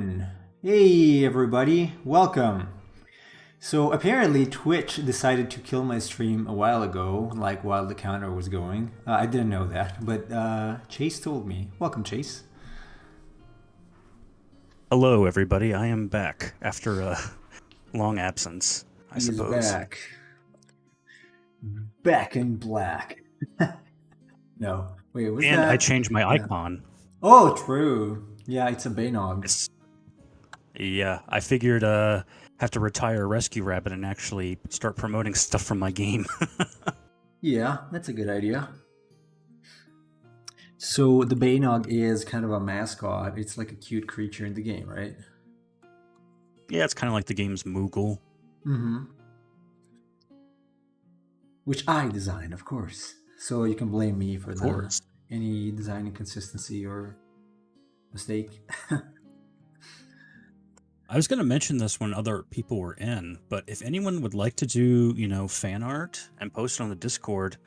1. Hey everybody, welcome. So apparently Twitch decided to kill my stream a while ago, like while the counter was going. I didn't know that, but Chase told me. Welcome, Chase. Hello, everybody. I am back after a long absence, I He's suppose. back. Back in black. No, wait, was And that? I changed my Yeah. icon. Oh, true. Yeah, it's a Baynog. Yeah, I figured have to retire Rescue Rabbit and actually start promoting stuff from my game. Yeah, that's a good idea. So the Baynog is kind of a mascot. It's like a cute creature in the game, right? Yeah, it's kind of like the game's Moogle. Mm-hmm. Which I designed, of course. So you can blame me for any design inconsistency or mistake. I was going to mention this when other people were in, but if anyone would like to do, fan art and post it on the Discord,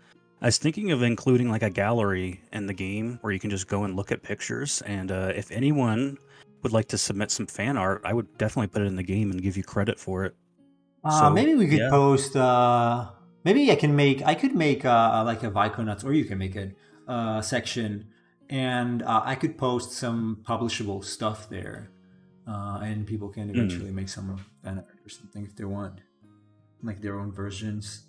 I was thinking of including like a gallery in the game where you can just go and look at pictures. And if anyone would like to submit some fan art, I would definitely put it in the game and give you credit for it. Maybe we could yeah. post. Maybe I could make like a Viconauts, or you can make a section, and I could post some publishable stuff there, and people can eventually make some fan art or something if they want, like their own versions.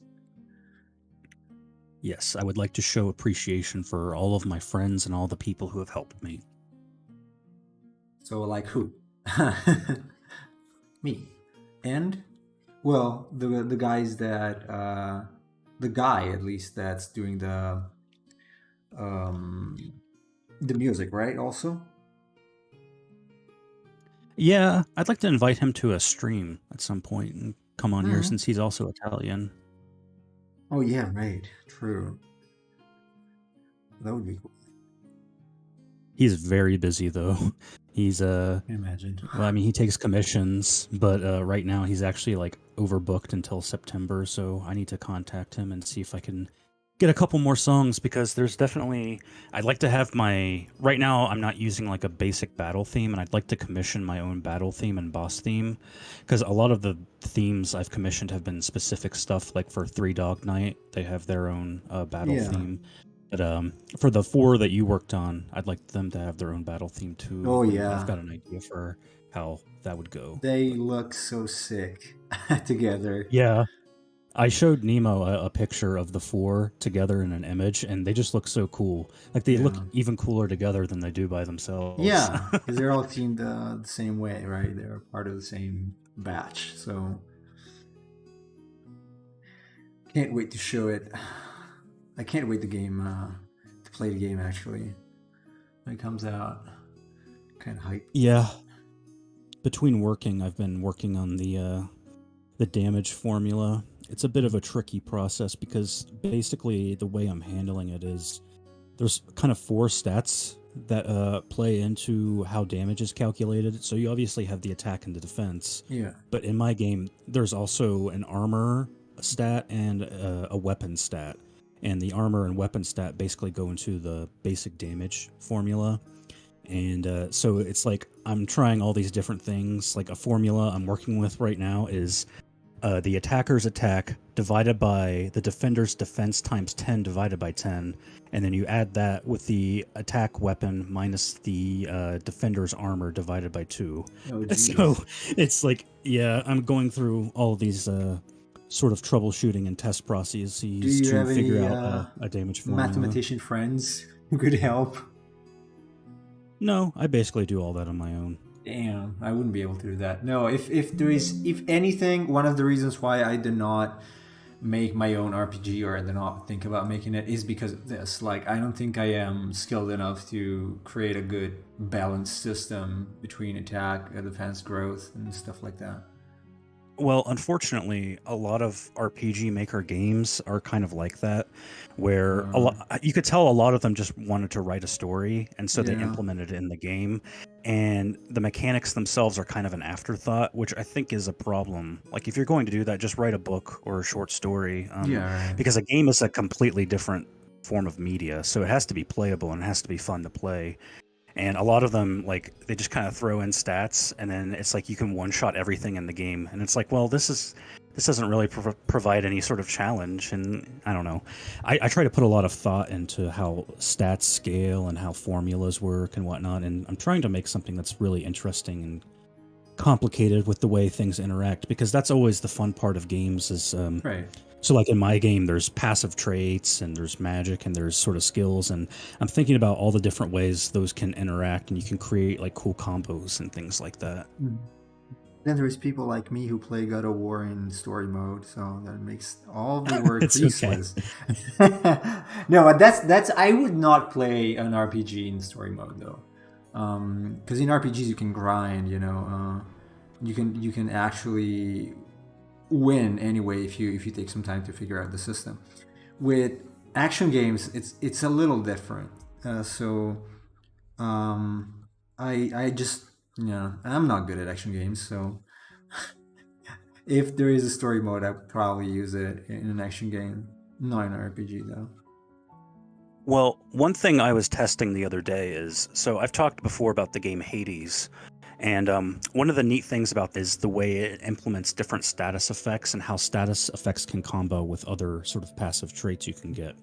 Yes, I would like to show appreciation for all of my friends and all the people who have helped me. So, like who? Me. And, well, the guys that, the guy at least that's doing the music, right? Also. Yeah, I'd like to invite him to a stream at some point and come on here since he's also Italian. Oh yeah, right. True. That would be cool. He's very busy though. He's I can imagine. well, I mean, he takes commissions, but right now he's actually like overbooked until September, so I need to contact him and see if I can get a couple more songs, because there's definitely, I'd like to have right now I'm not using like a basic battle theme, and I'd like to commission my own battle theme and boss theme, because a lot of the themes I've commissioned have been specific stuff. Like for Three Dog Night, they have their own battle theme. But for the 4 that you worked on, I'd like them to have their own battle theme too. Oh yeah, I've got an idea for how that would go. They look so sick together. Yeah, I showed Nemo a picture of the 4 together in an image, and they just look so cool. Like they look even cooler together than they do by themselves. Yeah, because they're all teamed the same way, right? They're part of the same batch, so can't wait to show it. I can't wait to play the game actually when it comes out. Kind of hype. Yeah. Between working, I've been working on the damage formula. It's a bit of a tricky process because basically the way I'm handling it is there's kind of 4 stats that play into how damage is calculated. So you obviously have the attack and the defense. Yeah. But in my game, there's also an armor stat and a weapon stat. And the armor and weapon stat basically go into the basic damage formula. And so it's like I'm trying all these different things. Like a formula I'm working with right now is the attacker's attack divided by the defender's defense times 10 divided by 10. And then you add that with the attack weapon minus the defender's armor divided by 2. Oh, so it's like, yeah, I'm going through all of these sort of troubleshooting and test processes to figure out a damage formula. Mathematician friends who could help? No, I basically do all that on my own. Damn, I wouldn't be able to do that. No, if anything, one of the reasons why I did not make my own RPG, or I did not think about making it, is because of this. Like, I don't think I am skilled enough to create a good balanced system between attack, defense, growth, and stuff like that. Well, unfortunately, a lot of RPG Maker games are kind of like that, where you could tell a lot of them just wanted to write a story, and so they implemented it in the game. And the mechanics themselves are kind of an afterthought, which I think is a problem. Like, if you're going to do that, just write a book or a short story. Because a game is a completely different form of media, so it has to be playable and it has to be fun to play. and a lot of them like they just kind of throw in stats, and then it's like you can one shot everything in the game, and it's like, well, this doesn't really provide any sort of challenge, and I don't know. I try to put a lot of thought into how stats scale and how formulas work and whatnot, and I'm trying to make something that's really interesting and complicated with the way things interact, because that's always the fun part of games is Right. so like in my game there's passive traits and there's magic and there's sort of skills, and I'm thinking about all the different ways those can interact, and you can create like cool combos and things like that. Then there's people like me who play God of War in story mode, so that makes all the work It's okay. useless. No, but that's I would not play an RPG in story mode though, because in RPGs you can grind. You can actually win anyway if you take some time to figure out the system. With action games, it's a little different. I just I'm not good at action games, so if there is a story mode, I would probably use it in an action game, not in an RPG though. Well, one thing I was testing the other day is, so I've talked before about the game Hades, and one of the neat things about this is the way it implements different status effects and how status effects can combo with other sort of passive traits you can get.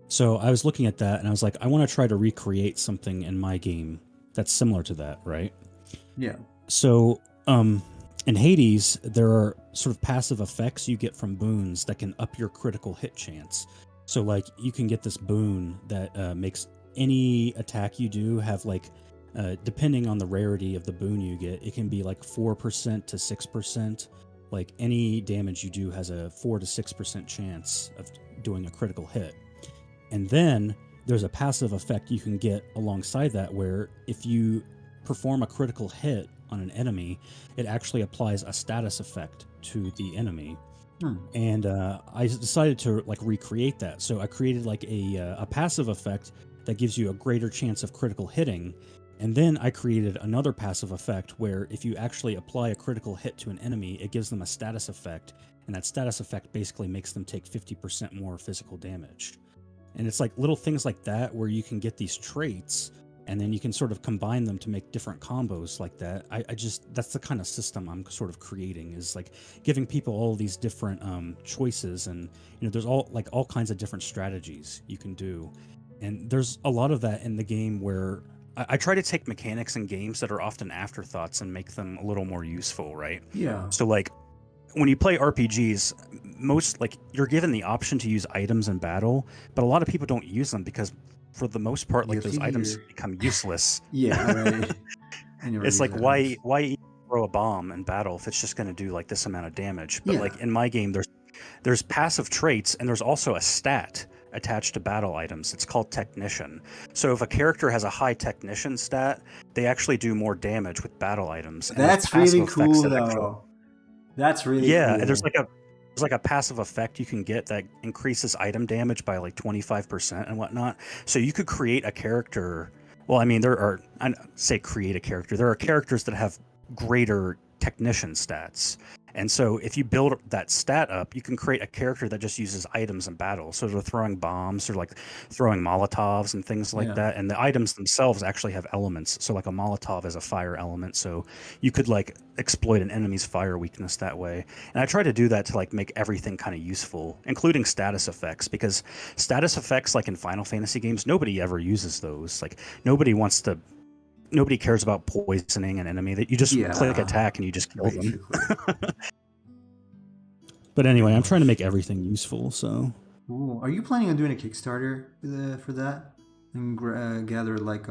So I was looking at that and I was like, I want to try to recreate something in my game that's similar to that, right? Yeah. So in Hades, there are sort of passive effects you get from boons that can up your critical hit chance. So like you can get this boon that makes any attack you do have like, depending on the rarity of the boon you get, it can be like 4% to 6%. Like any damage you do has a 4 to 6% chance of doing a critical hit. And then there's a passive effect you can get alongside that where if you perform a critical hit on an enemy, it actually applies a status effect to the enemy. And I decided to like recreate that. So I created like a passive effect that gives you a greater chance of critical hitting. And then I created another passive effect where if you actually apply a critical hit to an enemy, it gives them a status effect. And that status effect basically makes them take 50% more physical damage. And it's like little things like that where you can get these traits and then you can sort of combine them to make different combos like that. I just, that's the kind of system I'm sort of creating, is like giving people all these different choices, and there's all kinds of different strategies you can do. And there's a lot of that in the game where I try to take mechanics in games that are often afterthoughts and make them a little more useful, right? Yeah. So like when you play RPGs, most like you're given the option to use items in battle, but a lot of people don't use them because for the most part, like those items become useless. Yeah, right. It's like why throw a bomb in battle if it's just going to do like this amount of damage? But like in my game, there's passive traits and there's also a stat attached to battle items. It's called Technician. So if a character has a high Technician stat, they actually do more damage with battle items. And that's really cool, though. That's really cool. And there's like a passive effect you can get that increases item damage by like 25% and whatnot. So you could create a character. Well, I mean, there are characters that have greater Technician stats. And so if you build that stat up, you can create a character that just uses items in battle. So they're throwing bombs or like throwing Molotovs and things like that. And the items themselves actually have elements. So like a Molotov is a fire element. So you could like exploit an enemy's fire weakness that way. And I try to do that to like make everything kind of useful, including status effects, because status effects like in Final Fantasy games, nobody ever uses those. Like nobody cares about poisoning an enemy. That you just click attack and you just kill them. But anyway, I'm trying to make everything useful. So, ooh. Are you planning on doing a Kickstarter for that and gather like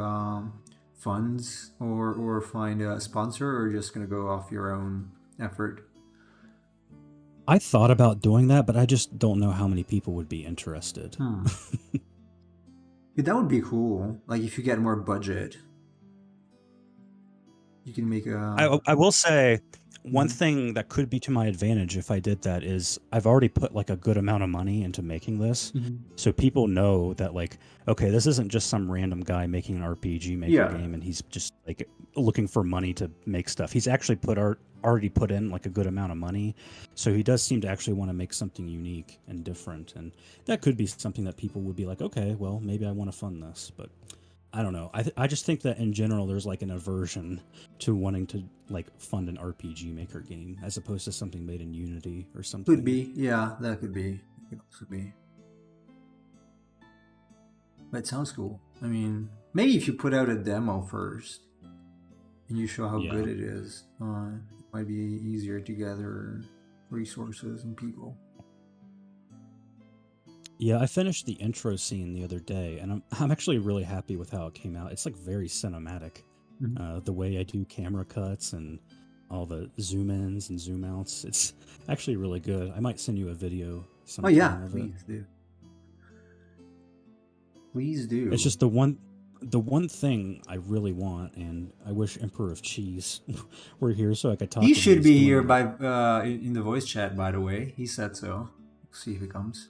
funds or find a sponsor, or just gonna go off your own effort? I thought about doing that, but I just don't know how many people would be interested. That would be cool. Like if you get more budget, you can make a... I will say one thing that could be to my advantage if I did that is I've already put like a good amount of money into making this. So people know that like, okay, this isn't just some random guy making an RPG maker game and he's just like looking for money to make stuff. He's actually already put in like a good amount of money. So he does seem to actually want to make something unique and different. And that could be something that people would be like, okay, well, maybe I want to fund this. But I don't know. I just think that in general, there's like an aversion to wanting to like fund an RPG Maker game as opposed to something made in Unity or Could something. be, yeah, that could be. It could also be. But it sounds cool. I mean, maybe if you put out a demo first and you show how Yeah. good it is, it might be easier to gather resources and people. Yeah, I finished the intro scene the other day, and I'm actually really happy with how it came out. It's like very cinematic. The way I do camera cuts and all the zoom ins and zoom outs. It's actually really good. I might send you a video Oh yeah, sometime of it. please do. Please do. It's just the one thing I really want, and I wish Emperor of Cheese were here so I could talk He to him. should He's be doing here the- by in the voice chat. By the way, he said so. We'll see if he comes.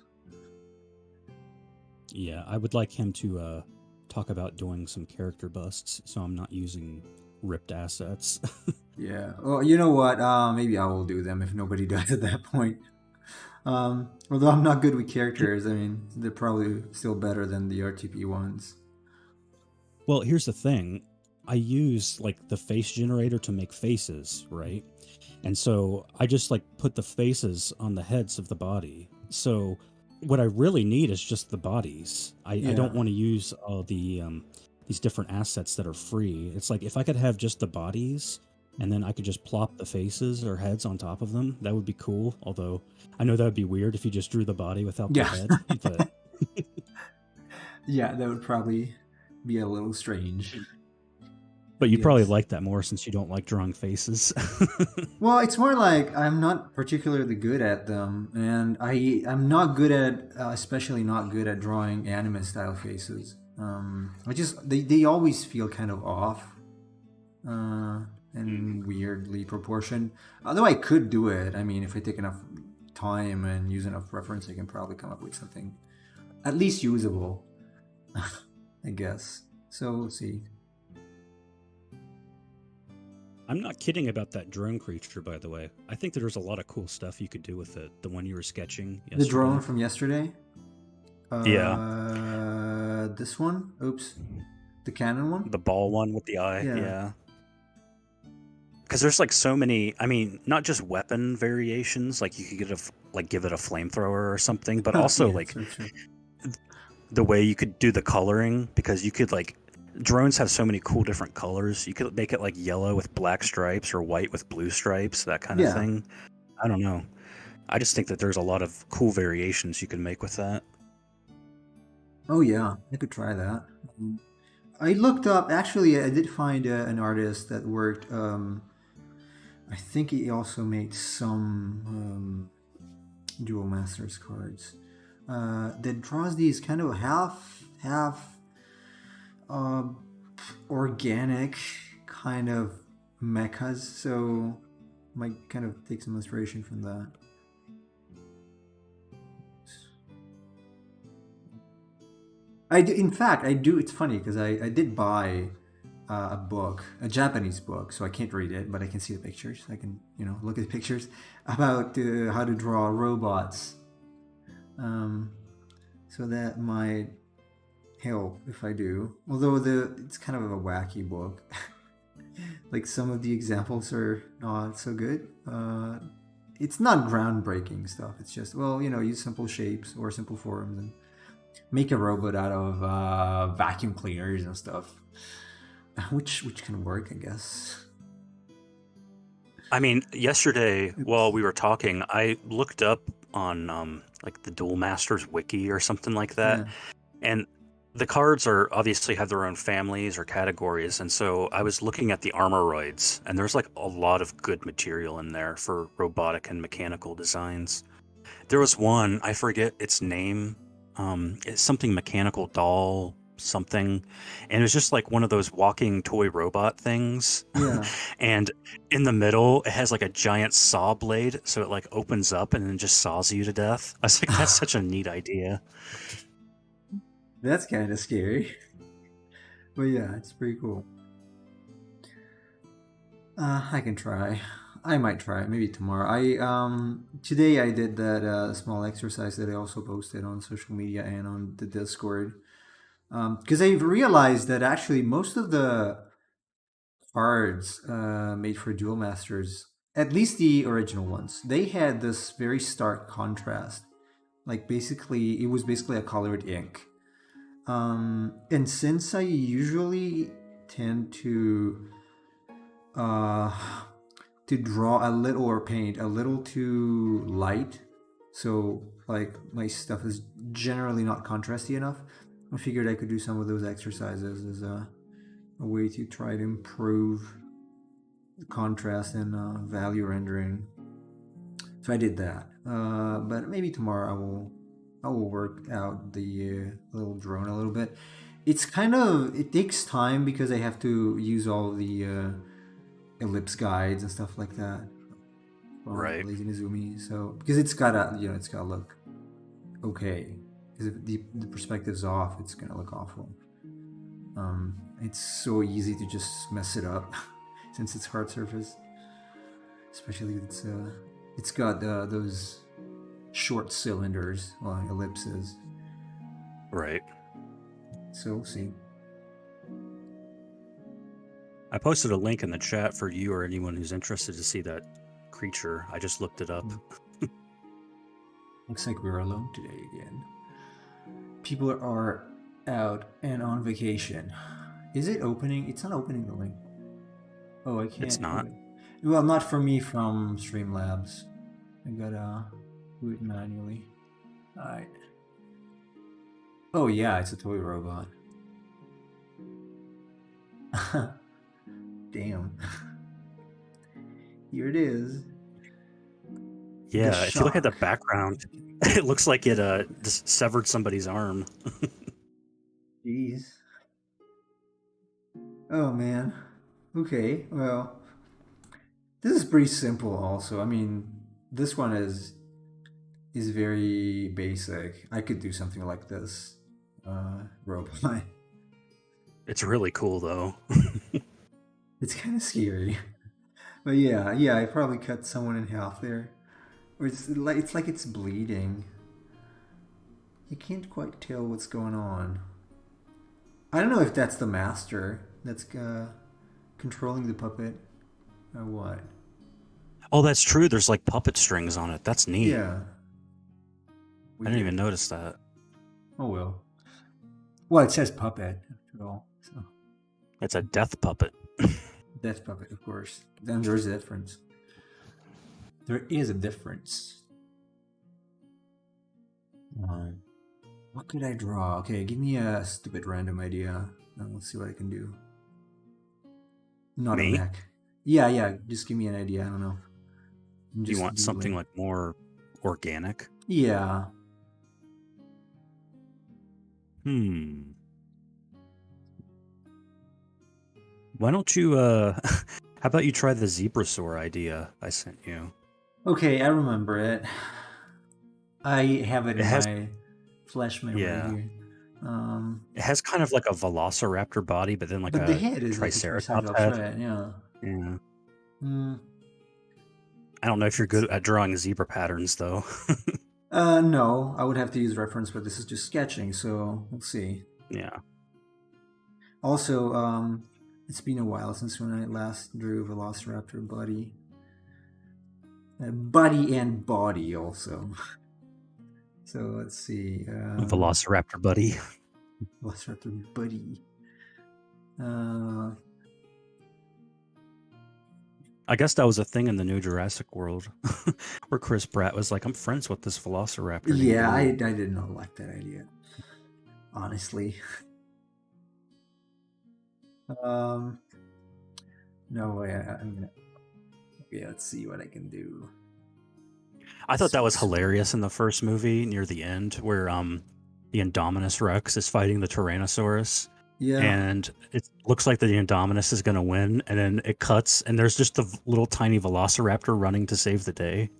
Yeah, I would like him to talk about doing some character busts, so I'm not using ripped assets. Yeah. Well, you know what? Maybe I will do them if nobody does at that point. Although I'm not good with characters, I mean, they're probably still better than the RTP ones. Well, here's the thing. I use like the face generator to make faces, right? And so I just like put the faces on the heads of the body. So what I really need is just the bodies. I don't Yeah. want to use all these different assets that are free. It's like if I could have just the bodies and then I could just plop the faces or heads on top of them, that would be cool. Although I know that would be weird if you just drew the body without the Yeah. head. But Yeah, that would probably be a little strange. but you'd probably Yes. like that more since you don't like drawing faces. Well, it's more like I'm not particularly good at them, and I'm not good at, especially not good at drawing anime style faces. I just they always feel kind of off, and weirdly proportioned. Although I could do it. I mean, if I take enough time and use enough reference, I can probably come up with something at least usable. I guess. So we'll see. I'm not kidding about that drone creature, by the way. I think that there's a lot of cool stuff you could do with it. The one you were sketching yesterday. The drone from yesterday. Yeah. This one. Oops. The Canon one. The ball one with the eye. Yeah. Yeah. Because there's like so many. I mean, not just weapon variations. Like you could give it a flamethrower or something, but also Yeah, like true. the way you could do the coloring. Because you could like drones have so many cool different colors. You could make it like yellow with black stripes or white with blue stripes. That kind of Yeah. thing. I don't know. I just think that there's a lot of cool variations you can make with that. Oh yeah, I could try that. I looked up. Actually, I did find an artist that worked. I think he also made some Duel Masters cards. That draws these kind of half organic kind of mechas. So might kind of take some inspiration from that. In fact, I do. It's funny because I did buy a book, a Japanese book, so I can't read it, but I can see the pictures. I can, look at the pictures about how to draw robots. So that might help if I do. Although it's kind of a wacky book. Like some of the examples are not so good. It's not groundbreaking stuff. It's just, use simple shapes or simple forms and make a robot out of vacuum cleaners and stuff, which can work, I guess. I mean, yesterday while we were talking, I looked up on like the Duel Masters wiki or something like that, Yeah. and the cards are obviously have their own families or categories, and so I was looking at the armoroids, and there's like a lot of good material in there for robotic and mechanical designs. There was one, I forget its name. It's something mechanical doll something, and it was just like one of those walking toy robot things. Yeah. And in the middle it has like a giant saw blade, so it like opens up and then just saws you to death. I was like, that's such a neat idea. That's kind of scary. But yeah, it's pretty cool. I can try. I might try. Maybe tomorrow. Today I did that small exercise that I also posted on social media and on the Discord. Because I've realized that actually most of the cards made for Duel Masters, at least the original ones, they had this very stark contrast. Like basically, it was basically a colored ink. And since I usually tend uh, to draw a little or paint a little too light, so like my stuff is generally not contrasty enough, I figured I could do some of those exercises as a way to try to improve the contrast and value rendering. So I did that. But maybe tomorrow I will work out the little drone a little bit. It takes time because I have to use all the ellipse guides and stuff like that from Right. Lazy Mizumi. So because it's gotta it's gotta look okay. Because if the perspective's off, it's gonna look awful. It's so easy to just mess it up since it's hard surface, especially it's got those short cylinders, well, ellipses. Right. So we'll see. I posted a link in the chat for you or anyone who's interested to see that creature. I just looked it up. Looks like we're alone today again. People are out and on vacation. Is it opening? It's not opening the link. Oh, I can't. It's not? Well, not for me from Streamlabs. I gotta do it manually. Alright. Oh yeah, it's a toy robot. Damn. Here it is. Yeah, if you look at the background, it looks like it just severed somebody's arm. Jeez. Oh man. Okay, well, this is pretty simple also. I mean, this one is very basic. I could do something like this robot. It's really cool though. It's kind of scary. But yeah, I probably cut someone in half there. Or it's like it's bleeding. You can't quite tell what's going on. I don't know if that's the master that's controlling the puppet or what. Oh, that's true. There's like puppet strings on it. That's neat. Yeah. I didn't even notice that. Oh well. Well, it says puppet after all. So. It's a death puppet. Death puppet, of course. Then there's a difference. There is a difference. What could I draw? Okay, give me a stupid random idea. And let's see what I can do. Not Me? a mech. Yeah. Just give me an idea. I don't know. You want something like more organic? Yeah. Why don't you how about you try the Zebrasaur idea I sent you? Okay, I remember it. I have it in my flash memory here. It has kind of like a velociraptor body, but then like the head is triceratops like head. Yeah. I don't know if you're good at drawing zebra patterns though. No, I would have to use reference, but this is just sketching, so we'll see. Yeah. Also, it's been a while since when I last drew Velociraptor body. Buddy and body also. So let's see. Velociraptor buddy. Velociraptor buddy. I guess that was a thing in the new Jurassic World where Chris Pratt was like, I'm friends with this Velociraptor. Yeah, I did not like that idea. Honestly. No way. I'm gonna. Okay, let's see what I can do. I thought that was hilarious in the first movie near the end where the Indominus Rex is fighting the Tyrannosaurus. Yeah. And it looks like the Indominus is going to win, and then it cuts, and there's just a little tiny Velociraptor running to save the day.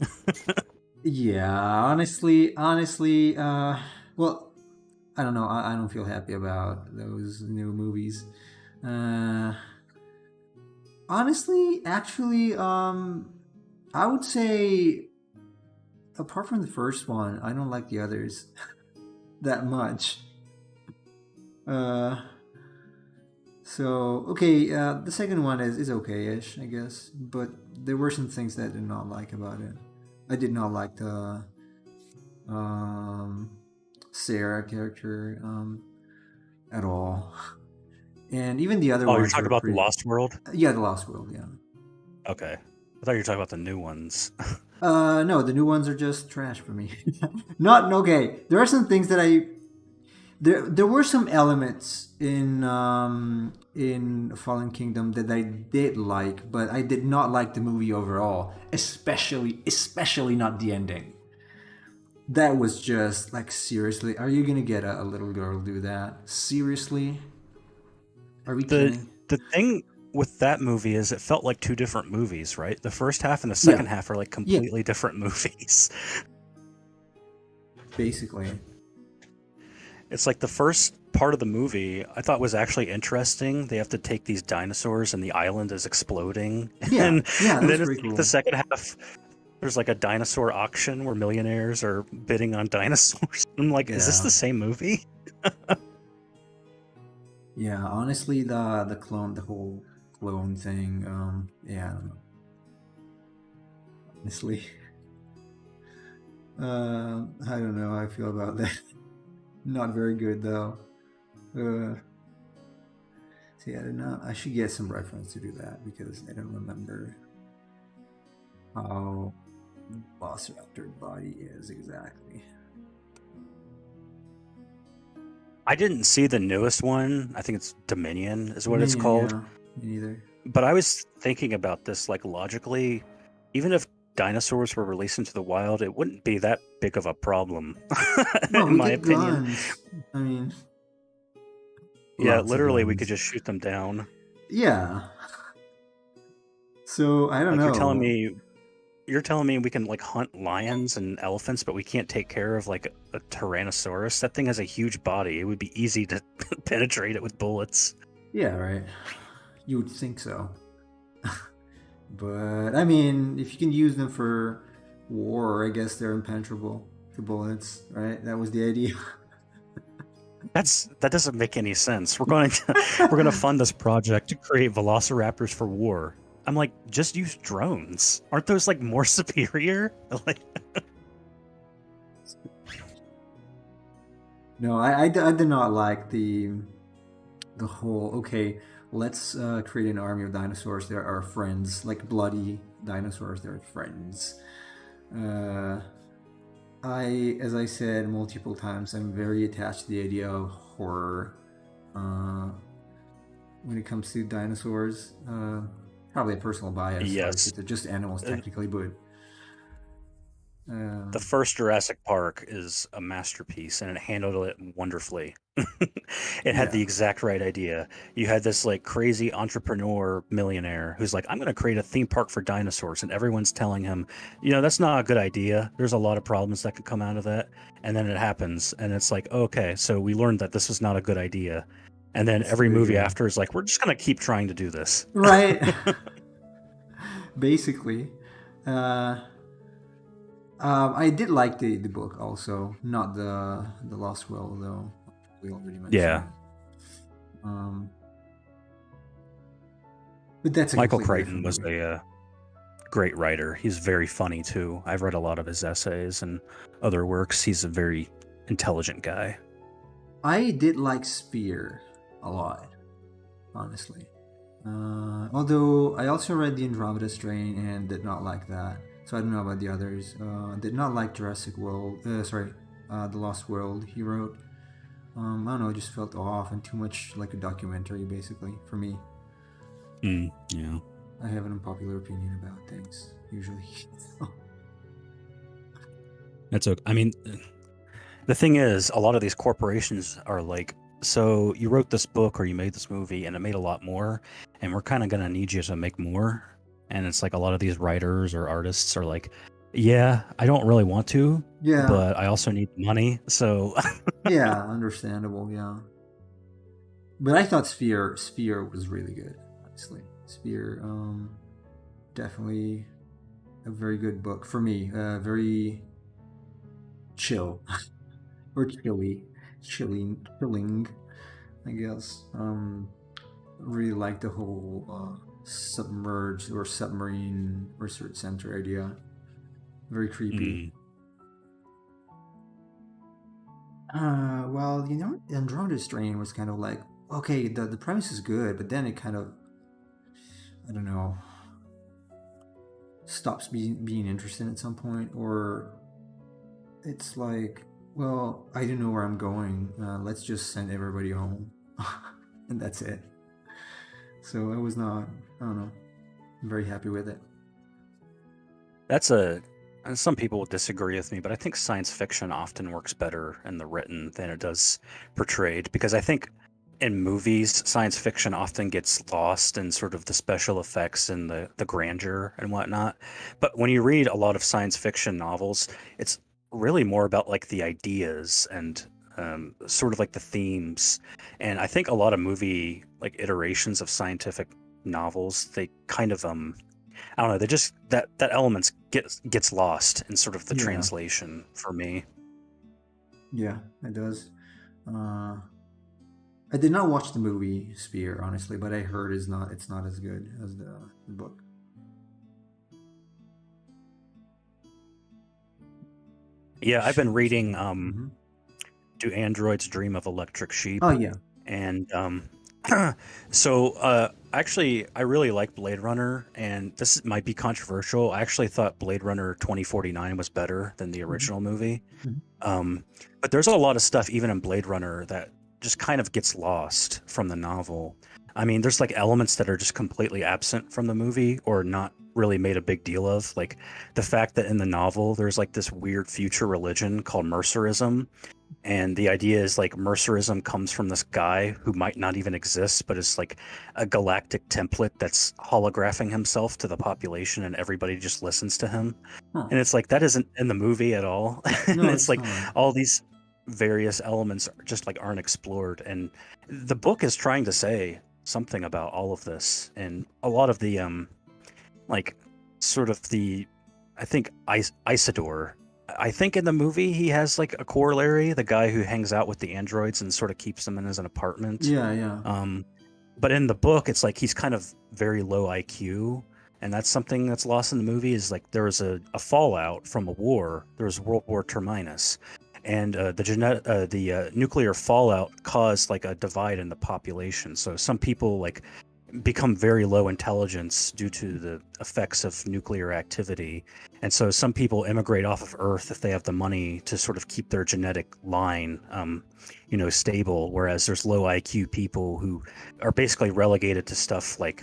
Yeah, honestly, well, I don't know. I don't feel happy about those new movies. Honestly, actually, I would say, apart from the first one, I don't like the others that much. Uh, so okay, the second one is okay-ish, I guess, but there were some things that I did not like about it. I did not like the um, Sarah character at all, and even the other Oh, you're ones talking were about the pretty. Lost World? Yeah, the Lost World. Yeah. Okay. I thought you were talking about the new ones. No, the new ones are just trash for me. Not okay. There are some things that I there were some elements in Fallen Kingdom that I did like, but I did not like the movie overall, especially not the ending. That was just like, seriously, are you gonna get a little girl do that? Seriously? Are we the kidding? the thing with that movie is it felt like two different movies, right? The first half and the Yeah, second half are like yeah, completely different movies. basically. It's like the first part of the movie I thought was actually interesting. They have to take these dinosaurs and the island is exploding. Yeah, And, yeah, that and was then it's pretty like the cool. second half there's like a dinosaur auction where millionaires are bidding on dinosaurs. I'm like, is this Yeah, the same movie? yeah. Honestly, the clone, the whole clone thing. Yeah, I don't know. Honestly, I don't know how I feel about that. Not very good though. Uh, See, I don't know. I should get some reference to do that because I don't remember how Velociraptor body is exactly. I didn't see the newest one. I think it's Dominion is what it's Dominion, called. yeah, me neither. But I was thinking about this like logically, even if dinosaurs were released into the wild, it wouldn't be that big of a problem, Well, in we my get opinion. guns. I mean, Yeah, lots of literally, we could guns. just shoot them down. Yeah. So I don't Like know. you're telling me we can like hunt lions and elephants, but we can't take care of like a Tyrannosaurus. That thing has a huge body. It would be easy to penetrate it with bullets. Yeah, right. You would think so. But I mean, if you can use them for war, I guess they're impenetrable to bullets, right? That was the idea. That doesn't make any sense. We're going to fund this project to create velociraptors for war. I'm like, just use drones. Aren't those like more superior? Like, No, I did not like the whole, okay, let's create an army of dinosaurs. They're our friends, like bloody dinosaurs. They're friends. Uh, as I said multiple times, I'm very attached to the idea of horror uh, when it comes to dinosaurs. Probably a personal bias, obviously. yes. They're just animals technically, but The um, first Jurassic Park is a masterpiece and it handled it wonderfully. It had yeah, the exact right idea. You had this like crazy entrepreneur millionaire who's like, I'm going to create a theme park for dinosaurs. And everyone's telling him, that's not a good idea. There's a lot of problems that could come out of that. And then it happens. And it's like, okay, so we learned that this was not a good idea. And then that's every true. movie Yeah, after is like, we're just going to keep trying to do this. right. Basically. Uh, I did like the book also, not the Lost World though. We already mentioned Yeah. it. Um, but that's a Michael completely Crichton different was movie. a great writer. He's very funny too. I've read a lot of his essays and other works. He's a very intelligent guy. I did like Spear a lot, honestly. Although I also read the Andromeda Strain and did not like that. So I don't know about the others. Did not like Jurassic World. The Lost World he wrote. I don't know, it just felt off and too much like a documentary, basically, for me. Yeah. I have an unpopular opinion about things, usually. That's okay. I mean, the thing is, a lot of these corporations are like, so you wrote this book or you made this movie and it made a lot more, and we're kind of going to need you to make more. And it's like a lot of these writers or artists are like, yeah, I don't really want to, Yeah, but I also need money. So, yeah, understandable, yeah. But I thought Sphere was really good, honestly. Sphere, definitely a very good book for me. Very chill or chilling. I guess. Really like the whole submerged or submarine research center idea. Very creepy. Mm. Well, Andromeda Strain was kind of like, okay, the premise is good, but then it kind of, I don't know, stops being interesting at some point, or it's like, well, I don't know where I'm going. Let's just send everybody home, and that's it. So I was not, I don't know, very happy with it. That's a. And some people will disagree with me, but I think science fiction often works better in the written than it does portrayed, because I think in movies, science fiction often gets lost in sort of the special effects and the grandeur and whatnot. But when you read a lot of science fiction novels, it's really more about like the ideas and sort of like the themes. And I think a lot of movie like iterations of scientific novels, they kind of I don't know, they just that elements gets lost in sort of the Yeah, translation for me. yeah, it does. Uh, I did not watch the movie Sphere, honestly, but I heard it's not as good as the book. Yeah, I've been Shows. reading Hmm. Do Androids Dream of Electric Oh Sheep? yeah. And so actually I really like Blade Runner, and this might be controversial. I actually thought Blade Runner 2049 was better than the Hmm. original movie. Hmm. But there's a lot of stuff even in Blade Runner that just kind of gets lost from the novel. I mean, there's like elements that are just completely absent from the movie or not really made a big deal of. Like the fact that in the novel there's like this weird future religion called Mercerism, and the idea is like Mercerism comes from this guy who might not even exist, but is like a galactic template that's holographing himself to the population, and everybody just listens to him. Huh. And it's like that isn't in the movie at all. And No, it's it's like not. all these various elements just like aren't explored. And the book is trying to say something about all of this, and a lot of the like sort of the I think Isidore. I think in the movie he has like a corollary, the guy who hangs out with the androids and sort of keeps them in his apartment. Yeah, yeah. Um, but in the book, it's like he's kind of very low IQ, and that's something that's lost in the movie. Is like there was a fallout from a war. There was World War Terminus, and the nuclear fallout caused like a divide in the population. So some people like become very low intelligence due to the effects of nuclear activity. And so some people immigrate off of Earth if they have the money to sort of keep their genetic line, stable. Whereas there's low IQ people who are basically relegated to stuff like,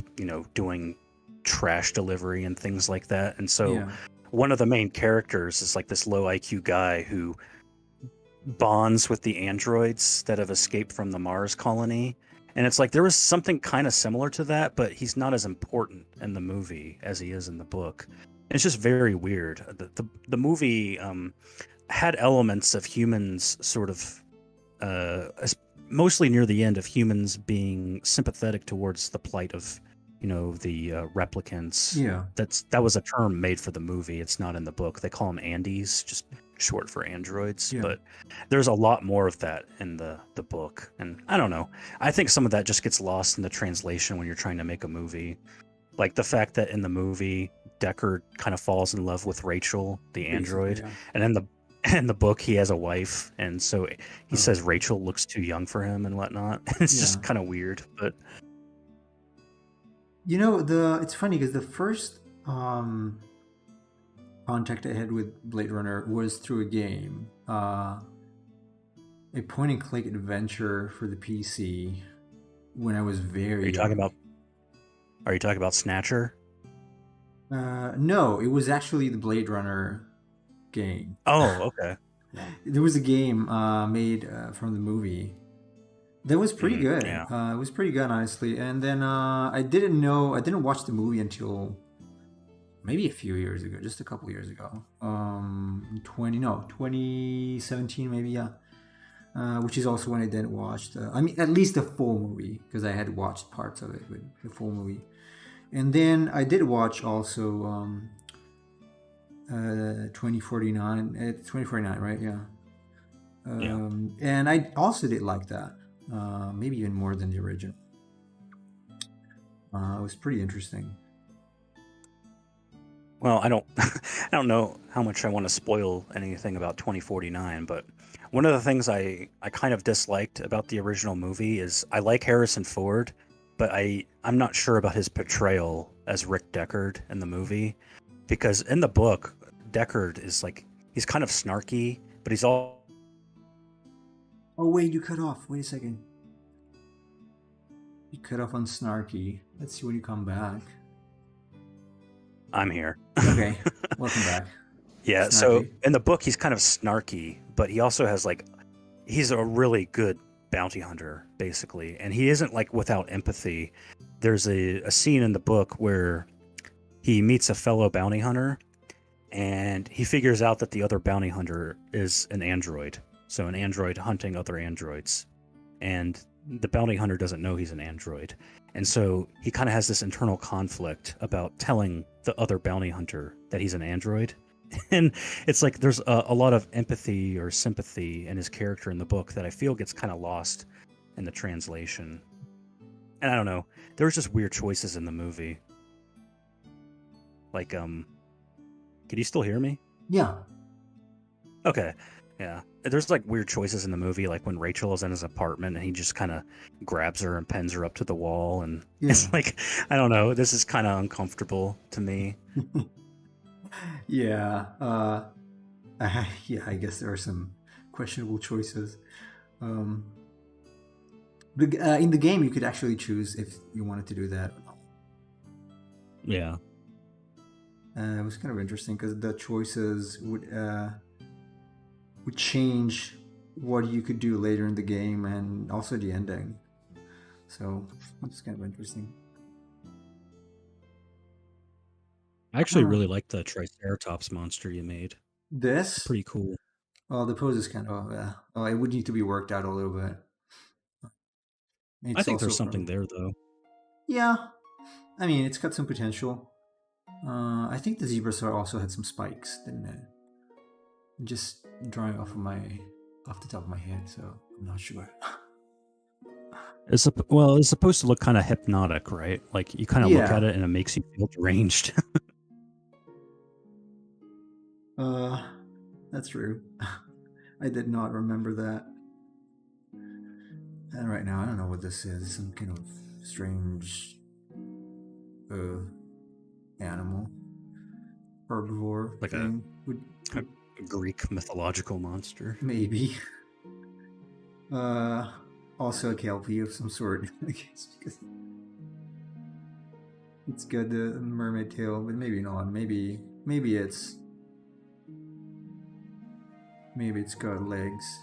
doing trash delivery and things like that. And so Yeah. one of the main characters is like this low IQ guy who bonds with the androids that have escaped from the Mars colony. And it's like there was something kind of similar to that, but he's not as important in the movie as he is in the book. It's just very weird. The movie had elements of humans sort of mostly near the end of humans being sympathetic towards the plight of the replicants. Yeah. That was a term made for the movie. It's not in the book. They call them Andes, just short for androids. Yeah. But there's a lot more of that in the book, and I don't know. I think some of that just gets lost in the translation when you're trying to make a movie. Like the fact that in the movie Deckard kind of falls in love with Rachel, the android, Yeah. and in the book he has a wife, and so he says Rachel looks too young for him and whatnot. It's just Yeah. kind of weird, but It's funny because the first contact I had with Blade Runner was through a game, a point and click adventure for the PC when I was are very you talking young. about are you talking about Snatcher? No, it was actually the Blade Runner game. Oh, okay. There was a game made from the movie that was pretty good. Yeah. It was pretty good, honestly. And then I didn't watch the movie until maybe a few years ago, just a couple years ago. 2017 maybe, yeah. Which is also when I didn't watch at least the full movie, because I had watched parts of it, but the full movie. And then I did watch also 2049, 2049, right? Yeah. Yeah. And I also did like that. maybe even more than the original. It was pretty interesting. Well, I don't I don't know how much I want to spoil anything about 2049, but one of the things I kind of disliked about the original movie is I like Harrison Ford, but I'm not sure about his portrayal as Rick Deckard in the movie, because in the book Deckard is like he's kind of snarky, but he's all Oh wait, you cut off. Wait a second. You cut off on snarky. Let's see when you come back. I'm here. Okay, welcome back. Yeah, so in the book he's kind of snarky, but he also has like he's a really good bounty hunter basically, and he isn't like without empathy. There's a scene in the book where he meets a fellow bounty hunter and he figures out that the other bounty hunter is an android. So an android hunting other androids. And the bounty hunter doesn't know he's an android. And so he kind of has this internal conflict about telling the other bounty hunter that he's an android. And it's like there's a lot of empathy or sympathy in his character in the book that I feel gets kind of lost in the translation. And I don't know, there was just weird choices in the movie. Like, could you still hear me? Yeah. Okay. Yeah. There's like weird choices in the movie, like when Rachel is in his apartment and he just kind of grabs her and pens her up to the wall. And it's like, I don't know, this is kind of uncomfortable to me. Yeah. Yeah, I guess there are some questionable choices. In the game, you could actually choose if you wanted to do that. Yeah. It was kind of interesting because the choices would change what you could do later in the game and also the ending. So it's kind of interesting. I actually really like the Triceratops monster you made. This? It's pretty cool. Well, the pose is kind of it would need to be worked out a little bit. I think there's something there though. Yeah, I mean it's got some potential. I think the Zebrasaur also had some spikes, didn't it? Just drawing off the top of my head, so I'm not sure. It's supposed to look kind of hypnotic, right? Like you kind of look at it and it makes you feel deranged. That's true. I did not remember that. And right now, I don't know what this is. Some kind of strange animal, herbivore, like thing. A Greek mythological monster. Maybe. Also a kelpie of some sort, I guess, because it's got the mermaid tail, but maybe not. Maybe it's got legs.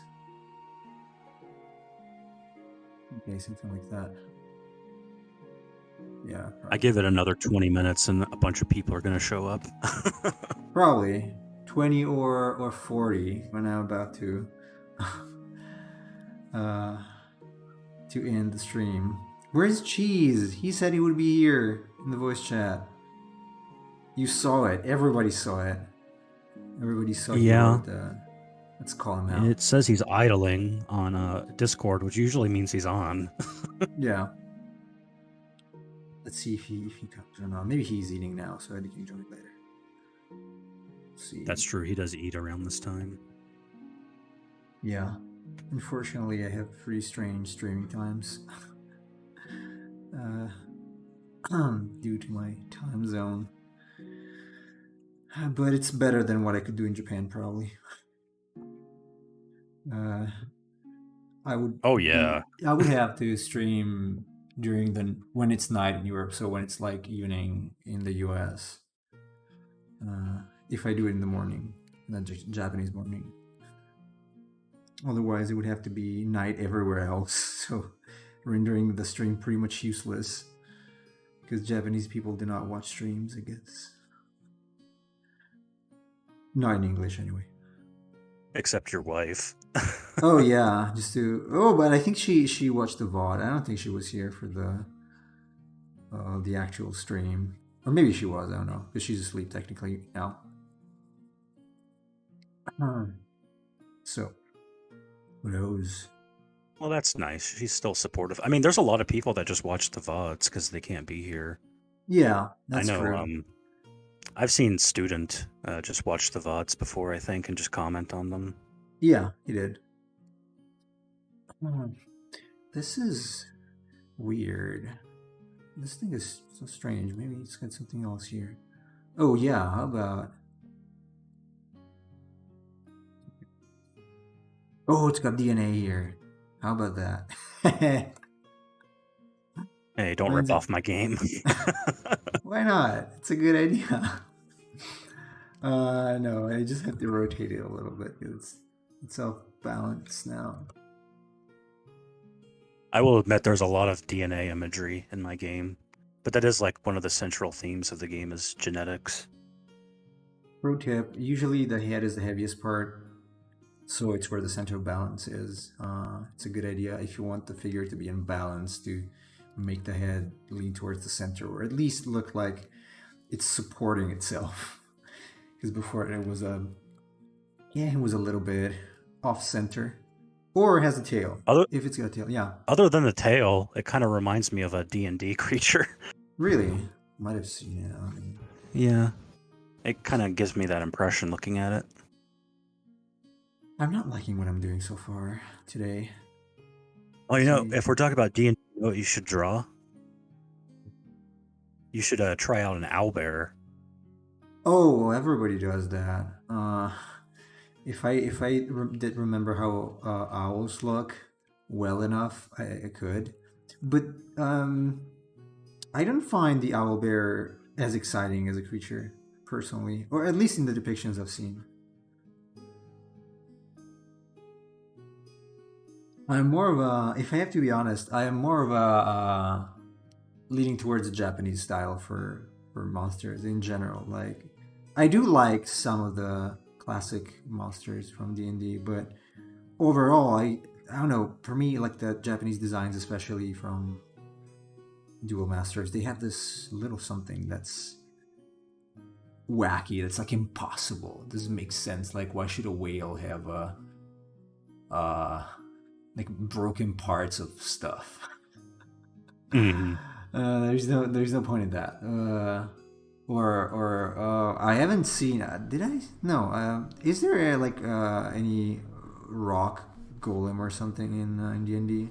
Okay, something like that. Yeah. Probably. I give it another 20 minutes and a bunch of people are going to show up. Probably 20 or 40 when I'm about to end the stream. Where's Cheese? He said he would be here in the voice chat. You saw it. Everybody saw it. Everybody saw it. Yeah. Let's call him out. It says he's idling on Discord, which usually means he's on. Yeah. Let's see if he comes or not. Maybe he's eating now, so I think he can join later. Let's see. That's true. He does eat around this time. Yeah. Unfortunately, I have pretty strange streaming times. Due to my time zone. But it's better than what I could do in Japan, probably. I would. Oh yeah. I would have to stream during when it's night in Europe, so when it's like evening in the US. If I do it in the morning, not just Japanese morning. Otherwise, it would have to be night everywhere else, so rendering the stream pretty much useless. Because Japanese people do not watch streams, I guess. Not in English, anyway. Except your wife. Oh yeah, but I think she watched the VOD. I don't think she was here for the actual stream, or maybe she was. I don't know, because she's asleep technically now. So, who knows? Well, that's nice. She's still supportive. I mean, there's a lot of people that just watch the VODs because they can't be here. Yeah, I that's know. true. I've seen Student just watch the VODs before, I think, and just comment on them. Yeah, he did. Hmm, this is weird. This thing is so strange. Maybe it's got something else here. Oh yeah, how about? Oh, it's got DNA here. How about that? Hey, don't rip Mine's a- off my game. Why not? It's a good idea. No, I just have to rotate it a little bit because it's off balance now. I will admit there's a lot of DNA imagery in my game, but that is like one of the central themes of the game is genetics. Pro tip: usually the head is the heaviest part, so it's where the center of balance is. It's a good idea if you want the figure to be in balance to make the head lean towards the center, or at least look like it's supporting itself. Because before it was it was a little bit off center, or it has a tail. If it's got a tail, yeah. Other than the tail, it kind of reminds me of a D&D creature. Really, might have seen it. Yeah, it kind of gives me that impression looking at it. I'm not liking what I'm doing so far today. Oh, you know, if we're talking about D&D, you know what you should draw? You should try out an owlbear. Oh, everybody does that. If I did remember how owls look well enough, I could. But I don't find the owlbear as exciting as a creature personally, or at least in the depictions I've seen. I'm more of a, if I have to be honest, I am more of a leaning towards the Japanese style for monsters in general. Like, I do like some of the classic monsters from D&D, but overall, I don't know. For me, like the Japanese designs, especially from Duel Masters, they have this little something that's wacky. That's like impossible. It doesn't make sense. Like, why should a whale have like broken parts of stuff? There's no point in that. I haven't seen. Did I? No. Is there like any rock golem or something in D&D?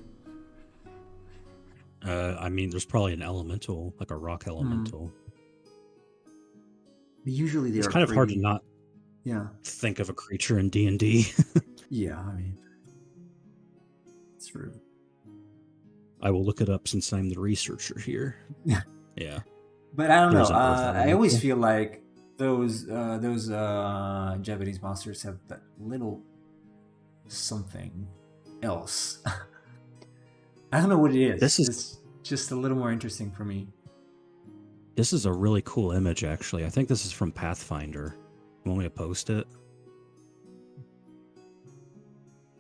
I mean, there's probably an elemental, like a rock elemental. Usually they're It's kind of hard to not think of a creature in D&D. Yeah, I mean, it's true. I will look it up since I'm the researcher here. Yeah. But I don't know. I always feel like those Japanese monsters have that little something else. I don't know what it is. It's just a little more interesting for me. This is a really cool image, actually. I think this is from Pathfinder. You want me to post it?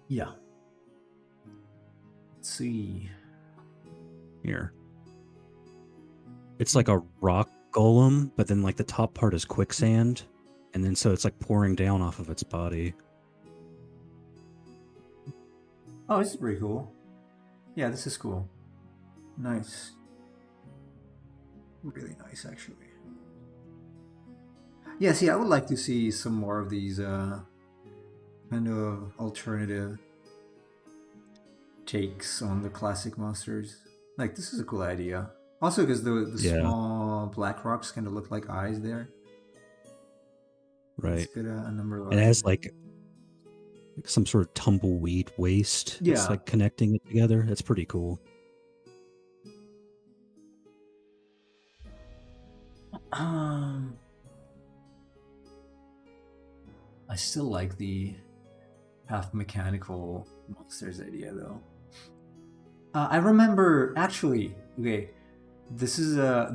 Yeah. Let's see. Here. It's like a rock golem, but then like the top part is quicksand, and then so it's like pouring down off of its body. Oh, this is pretty cool. Yeah, this is cool. Nice. Really nice, actually. Yeah, see, I would like to see some more of these kind of alternative takes on the classic monsters. Like, this is a cool idea. Also, because the small black rocks kind of look like eyes there. Right. It's got a number of it has like some sort of tumbleweed waste. Yeah. It's like connecting it together. It's pretty cool. I still like the half mechanical monsters idea though. I remember actually. Okay, this is okay.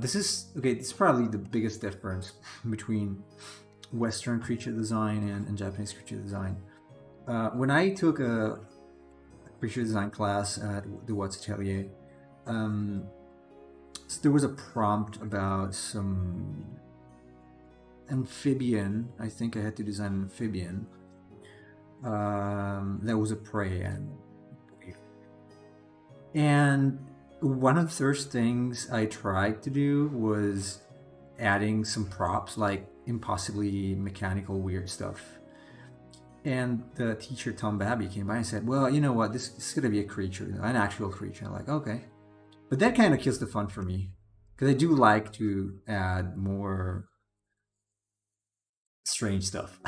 This is probably the biggest difference between Western creature design and Japanese creature design. When I took a creature design class at the Watts Atelier, so there was a prompt about some amphibian. I think I had to design an amphibian that was a prey, and And one of the first things I tried to do was adding some props, like impossibly mechanical weird stuff. And the teacher Tom Babby came by and said, "Well, you know what? This is gonna be a creature, an actual creature." I'm like, "Okay," but that kind of kills the fun for me because I do like to add more strange stuff.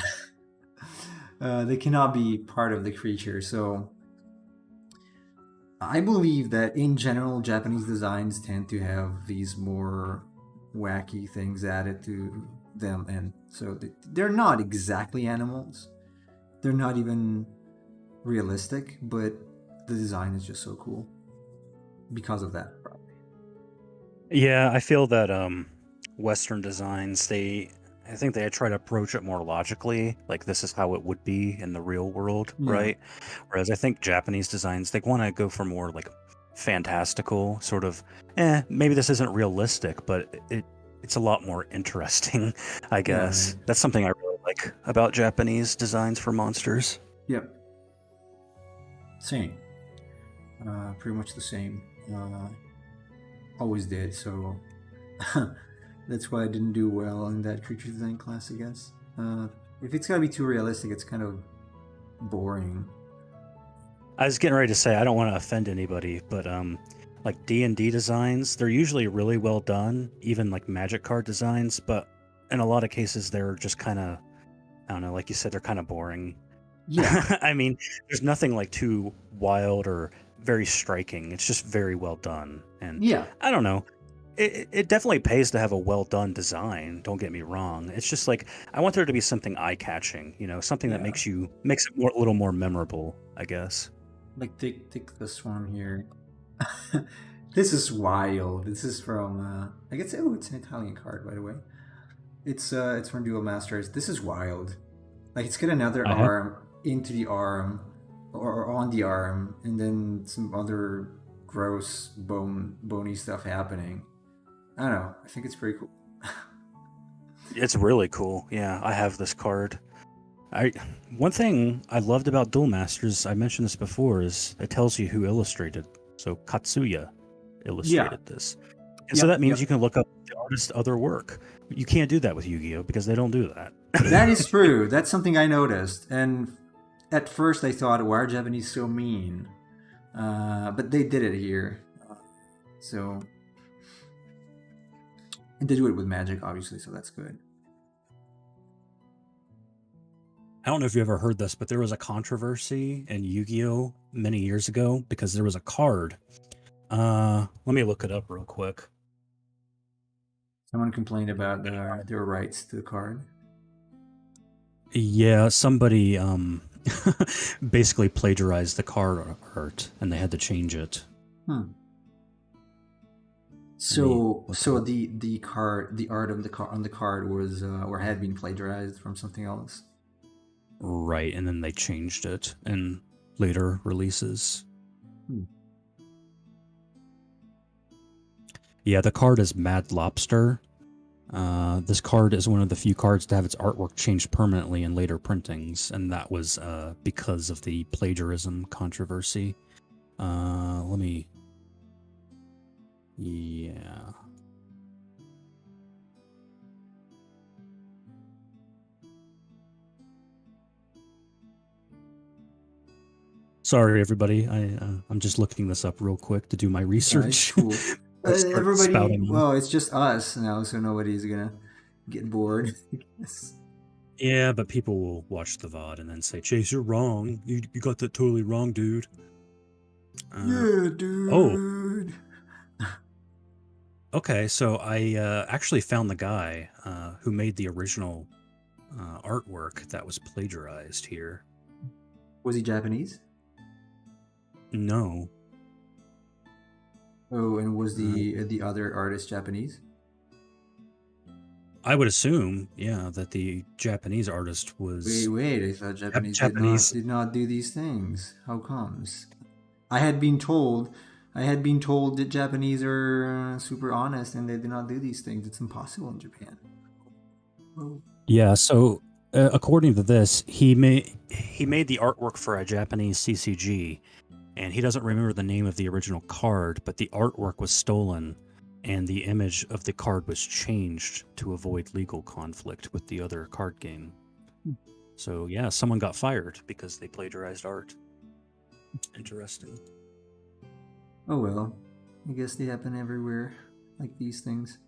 They cannot be part of the creature, so I believe that in general, Japanese designs tend to have these more wacky things added to them, and so they're not exactly animals. They're not even realistic, but the design is just so cool because of that. Yeah, I feel that Western designs, I think they try to approach it more logically, like this is how it would be in the real world, Yeah. right? Whereas I think Japanese designs, they want to go for more like fantastical sort of, maybe this isn't realistic, but it's a lot more interesting, I guess. Right. That's something I really like about Japanese designs for monsters. Yep. Same. Pretty much the same. Always did, so that's why I didn't do well in that creature design class, I guess. If it's gotta be too realistic, it's kind of boring. I was getting ready to say I don't want to offend anybody, but like D&D designs, they're usually really well done, even like Magic card designs, but in a lot of cases they're just kind of, I don't know, like you said, they're kind of boring. Yeah. I mean, there's nothing like too wild or very striking. It's just very well done. And Yeah. I don't know. It definitely pays to have a well done design. Don't get me wrong. It's just like I want there to be something eye catching, something that Yeah. makes it a little more memorable, I guess. Like take this one here. This is wild. This is from I guess it's an Italian card, by the way. It's from Duel Masters. This is wild. Like it's got another I have arm into the arm or on the arm, and then some other gross bony stuff happening. I don't know. I think it's pretty cool. It's really cool. Yeah, I have this card. One thing I loved about Duel Masters, I mentioned this before, is it tells you who illustrated. So Katsuya illustrated this. And so that means you can look up the artist's other work. You can't do that with Yu-Gi-Oh! Because they don't do that. That is true. That's something I noticed. And at first I thought, why are Japanese so mean? But they did it here. So... And they do it with Magic, obviously, so that's good. I don't know if you ever heard this, but there was a controversy in Yu-Gi-Oh! Many years ago because there was a card. Let me look it up real quick. Someone complained about their rights to the card. Yeah, somebody basically plagiarized the card art, and they had to change it. So the card, the art of the card on the card was or had been plagiarized from something else. Right, and then they changed it in later releases. Yeah, the card is Mad Lobster. This card is one of the few cards to have its artwork changed permanently in later printings, and that was because of the plagiarism controversy. Yeah. Sorry, everybody. I'm just looking this up real quick to do my research. Cool. Everybody, well, it's just us now, so nobody's gonna get bored. Yeah, but people will watch the VOD and then say, Chase, you're wrong. You got that totally wrong, dude. Yeah, dude. Oh. Okay, so I actually found the guy who made the original artwork that was plagiarized here. Was he Japanese? No. Oh, and was the other artist Japanese? I would assume, yeah, that the Japanese artist was... Wait, I thought Japanese did not do these things. How comes? I had been told that Japanese are super honest and they do not do these things. It's impossible in Japan. Oh. Yeah, so according to this, he made the artwork for a Japanese CCG, and he doesn't remember the name of the original card, but the artwork was stolen and the image of the card was changed to avoid legal conflict with the other card game. So yeah, someone got fired because they plagiarized art. Interesting. Oh well, I guess they happen everywhere, like these things.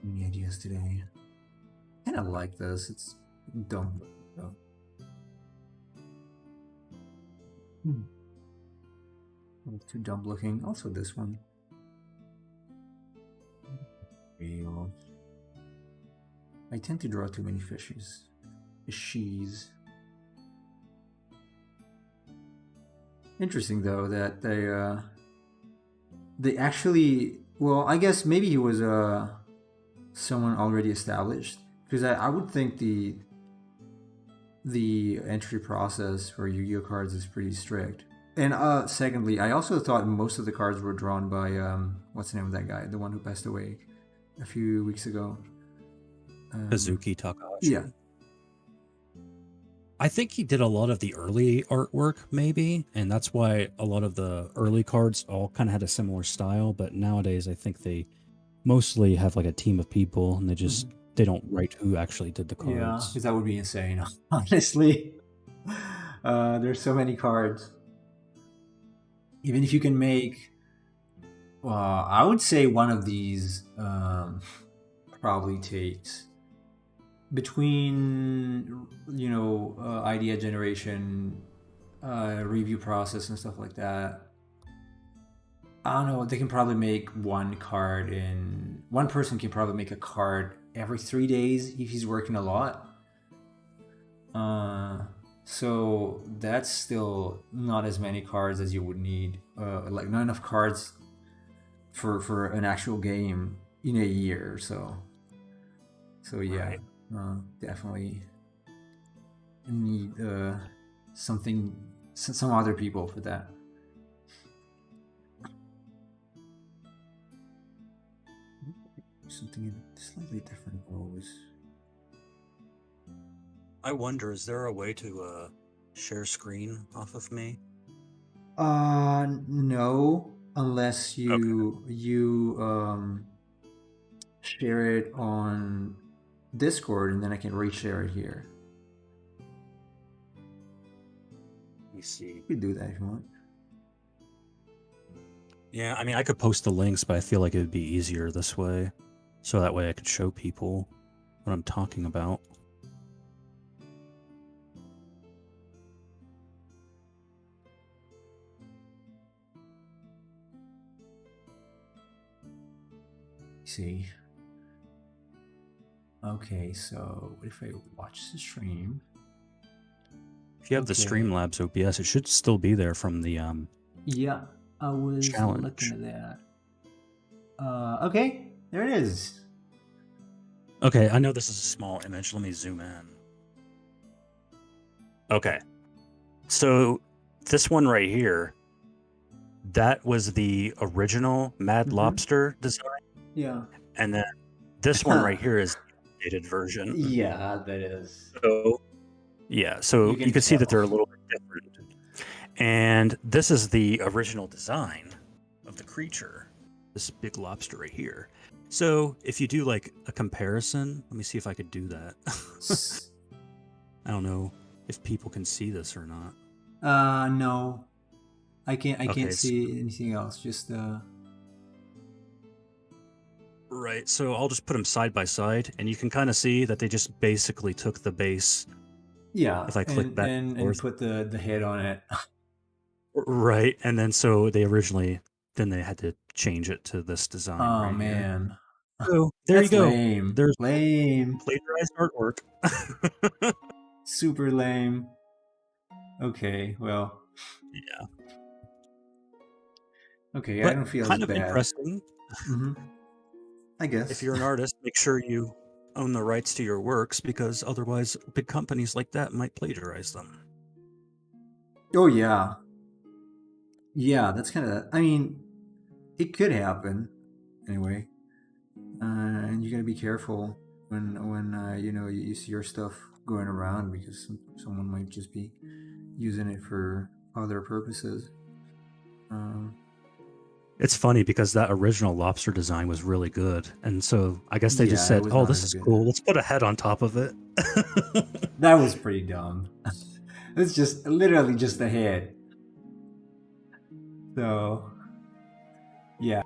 Any ideas today? I kind of like this. It's dumb though. A little too dumb looking. Also, this one. Real. I tend to draw too many fishes. Fishies. Interesting though that they actually, well, I guess maybe he was someone already established, because I would think the entry process for Yu-Gi-Oh cards is pretty strict. And secondly, I also thought most of the cards were drawn by what's the name of that guy, the one who passed away a few weeks ago, Kazuki Takahashi. Yeah. I think he did a lot of the early artwork, maybe, and that's why a lot of the early cards all kind of had a similar style. But nowadays, I think they mostly have like a team of people, and they don't write who actually did the cards. Yeah, because that would be insane, honestly. There's so many cards. Even if you can make, I would say one of these probably takes between idea generation, review process and stuff like that. I don't know, they can probably make one person can probably make a card every 3 days if he's working a lot. So that's still not as many cards as you would need, like not enough cards for an actual game in a year or so. So yeah. Right. Definitely need some other people for that. Something in slightly different rows. I wonder, is there a way to share screen off of me? No, unless you share it on Discord, and then I can reshare it here. Let me see. You could do that if you want. Yeah, I mean, I could post the links, but I feel like it would be easier this way. So that way I could show people what I'm talking about. See. Okay, so what if I watch the stream? If you have the Streamlabs OBS, it should still be there from the yeah, I was looking at that. Okay, there it is. Okay, I know this is a small image. Let me zoom in. Okay, so this one right here, that was the original Mad Lobster design. Yeah. And then this one right here is the updated version. Yeah, that is. So, yeah, so you can see that they're a little bit different. And this is the original design of the creature, this big lobster right here. So if you do like a comparison, let me see if I could do that. I don't know if people can see this or not. No. I can't see anything else. Just Right, so I'll just put them side by side, and you can kind of see that they just basically took the base. Yeah, if I click back and put the head on it. Right, and then so they had to change it to this design. Oh right man. Here. So there you go. Lame. There's lame. Plagiarized artwork. Super lame. Okay, well. Yeah. Okay, but I don't feel kind as of bad. Interesting. Mm-hmm. I guess. If you're an artist, make sure you own the rights to your works, because otherwise big companies like that might plagiarize them. Oh yeah. Yeah, that's kind of, I mean, it could happen anyway. And you gotta be careful when you see your stuff going around because someone might just be using it for other purposes. It's funny because that original lobster design was really good, and so I guess they just Yeah, it said, was "Oh, not this as is good. cool. Let's put a head on top of it." That was pretty dumb. It's just literally just a head. So yeah,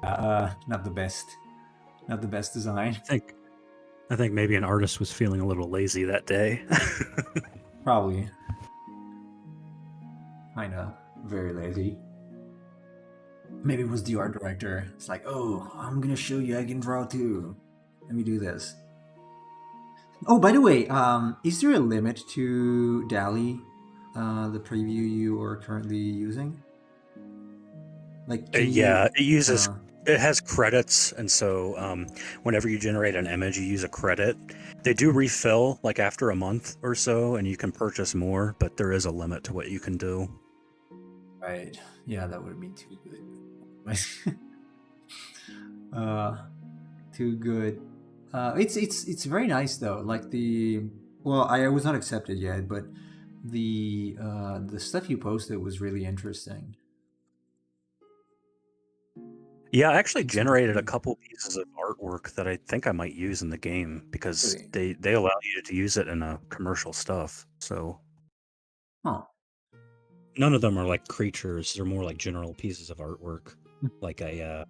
not the best. Not the best design. I think maybe an artist was feeling a little lazy that day. Probably. Kinda. Very lazy. Maybe it was the art director. It's like, oh, I'm gonna show you I can draw too. Let me do this. Oh, by the way, is there a limit to DALL-E, the preview you are currently using? Like, can Yeah, you? it uses Uh, it has credits, and so whenever you generate an image, you use a credit. They do refill like after a month or so, and you can purchase more, but there is a limit to what you can do. right. Yeah, that would have been too good. Too good. It's very nice though. Like I was not accepted yet, but the stuff you posted was really interesting. Yeah, I actually It's super generated a cool. couple pieces of artwork that I think I might use in the game because Really? they allow you to use it in a commercial stuff. So Huh. none of them are like creatures; they're more like general pieces of artwork. Like I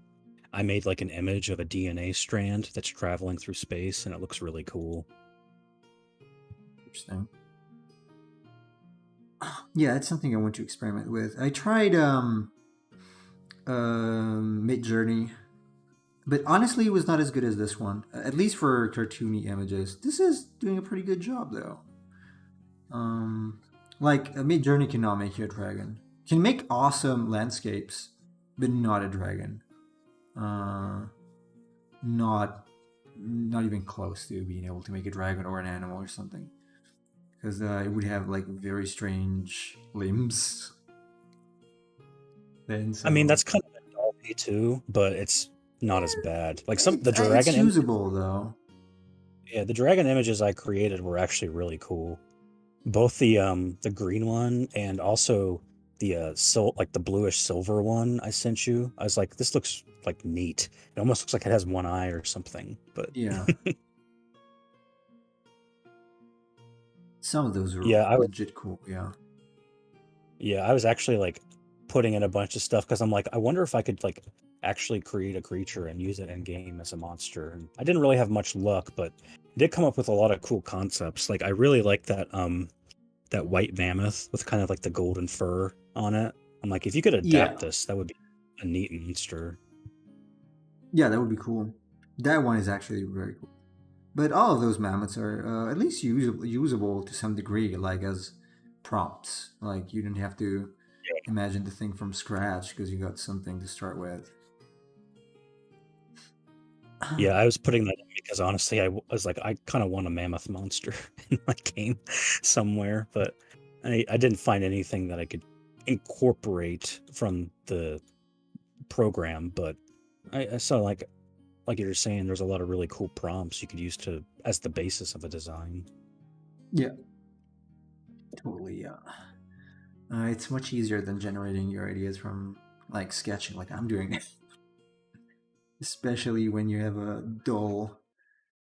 made like an image of a DNA strand that's traveling through space, and it looks really cool. Interesting. Yeah, it's something I want to experiment with. I tried Mid Journey, but honestly, it was not as good as this one. At least for cartoony images, this is doing a pretty good job though. Um, like Mid Journey cannot make you a dragon. Can make awesome landscapes, but not a dragon. Uh, not not even close to being able to make a dragon or an animal or something, because it would have like very strange limbs. Then I mean, so that's kind of a Dolby too, but it's not as bad. Like some the it's dragon usable though. yeah, the dragon images I created were actually really cool. Both the green one and also the like the bluish silver one I sent you. I was like, this looks like neat. It almost looks like it has one eye or something. But Yeah, some of those are yeah, legit cool. I was actually like putting in a bunch of stuff because I'm like, I wonder if I could like actually create a creature and use it in game as a monster. And I didn't really have much luck, but I did come up with a lot of cool concepts. Like I really like that white mammoth with kind of like the golden fur on it. I'm like, if you could Yeah, adapt this, that would be a neat monster. yeah, that would be cool. That one is actually very cool. But all of those mammoths are at least usable to some degree, like as prompts. Like you don't have to imagine the thing from scratch because you got something to start with. Yeah, I was putting that in because honestly, was like, I kind of want a mammoth monster in my game somewhere, but I didn't find anything that I could incorporate from the program. But I saw like you were saying, there's a lot of really cool prompts you could use to as the basis of a design. Yeah, totally. Yeah, it's much easier than generating your ideas from like sketching, like I'm doing it. Especially when you have a dull,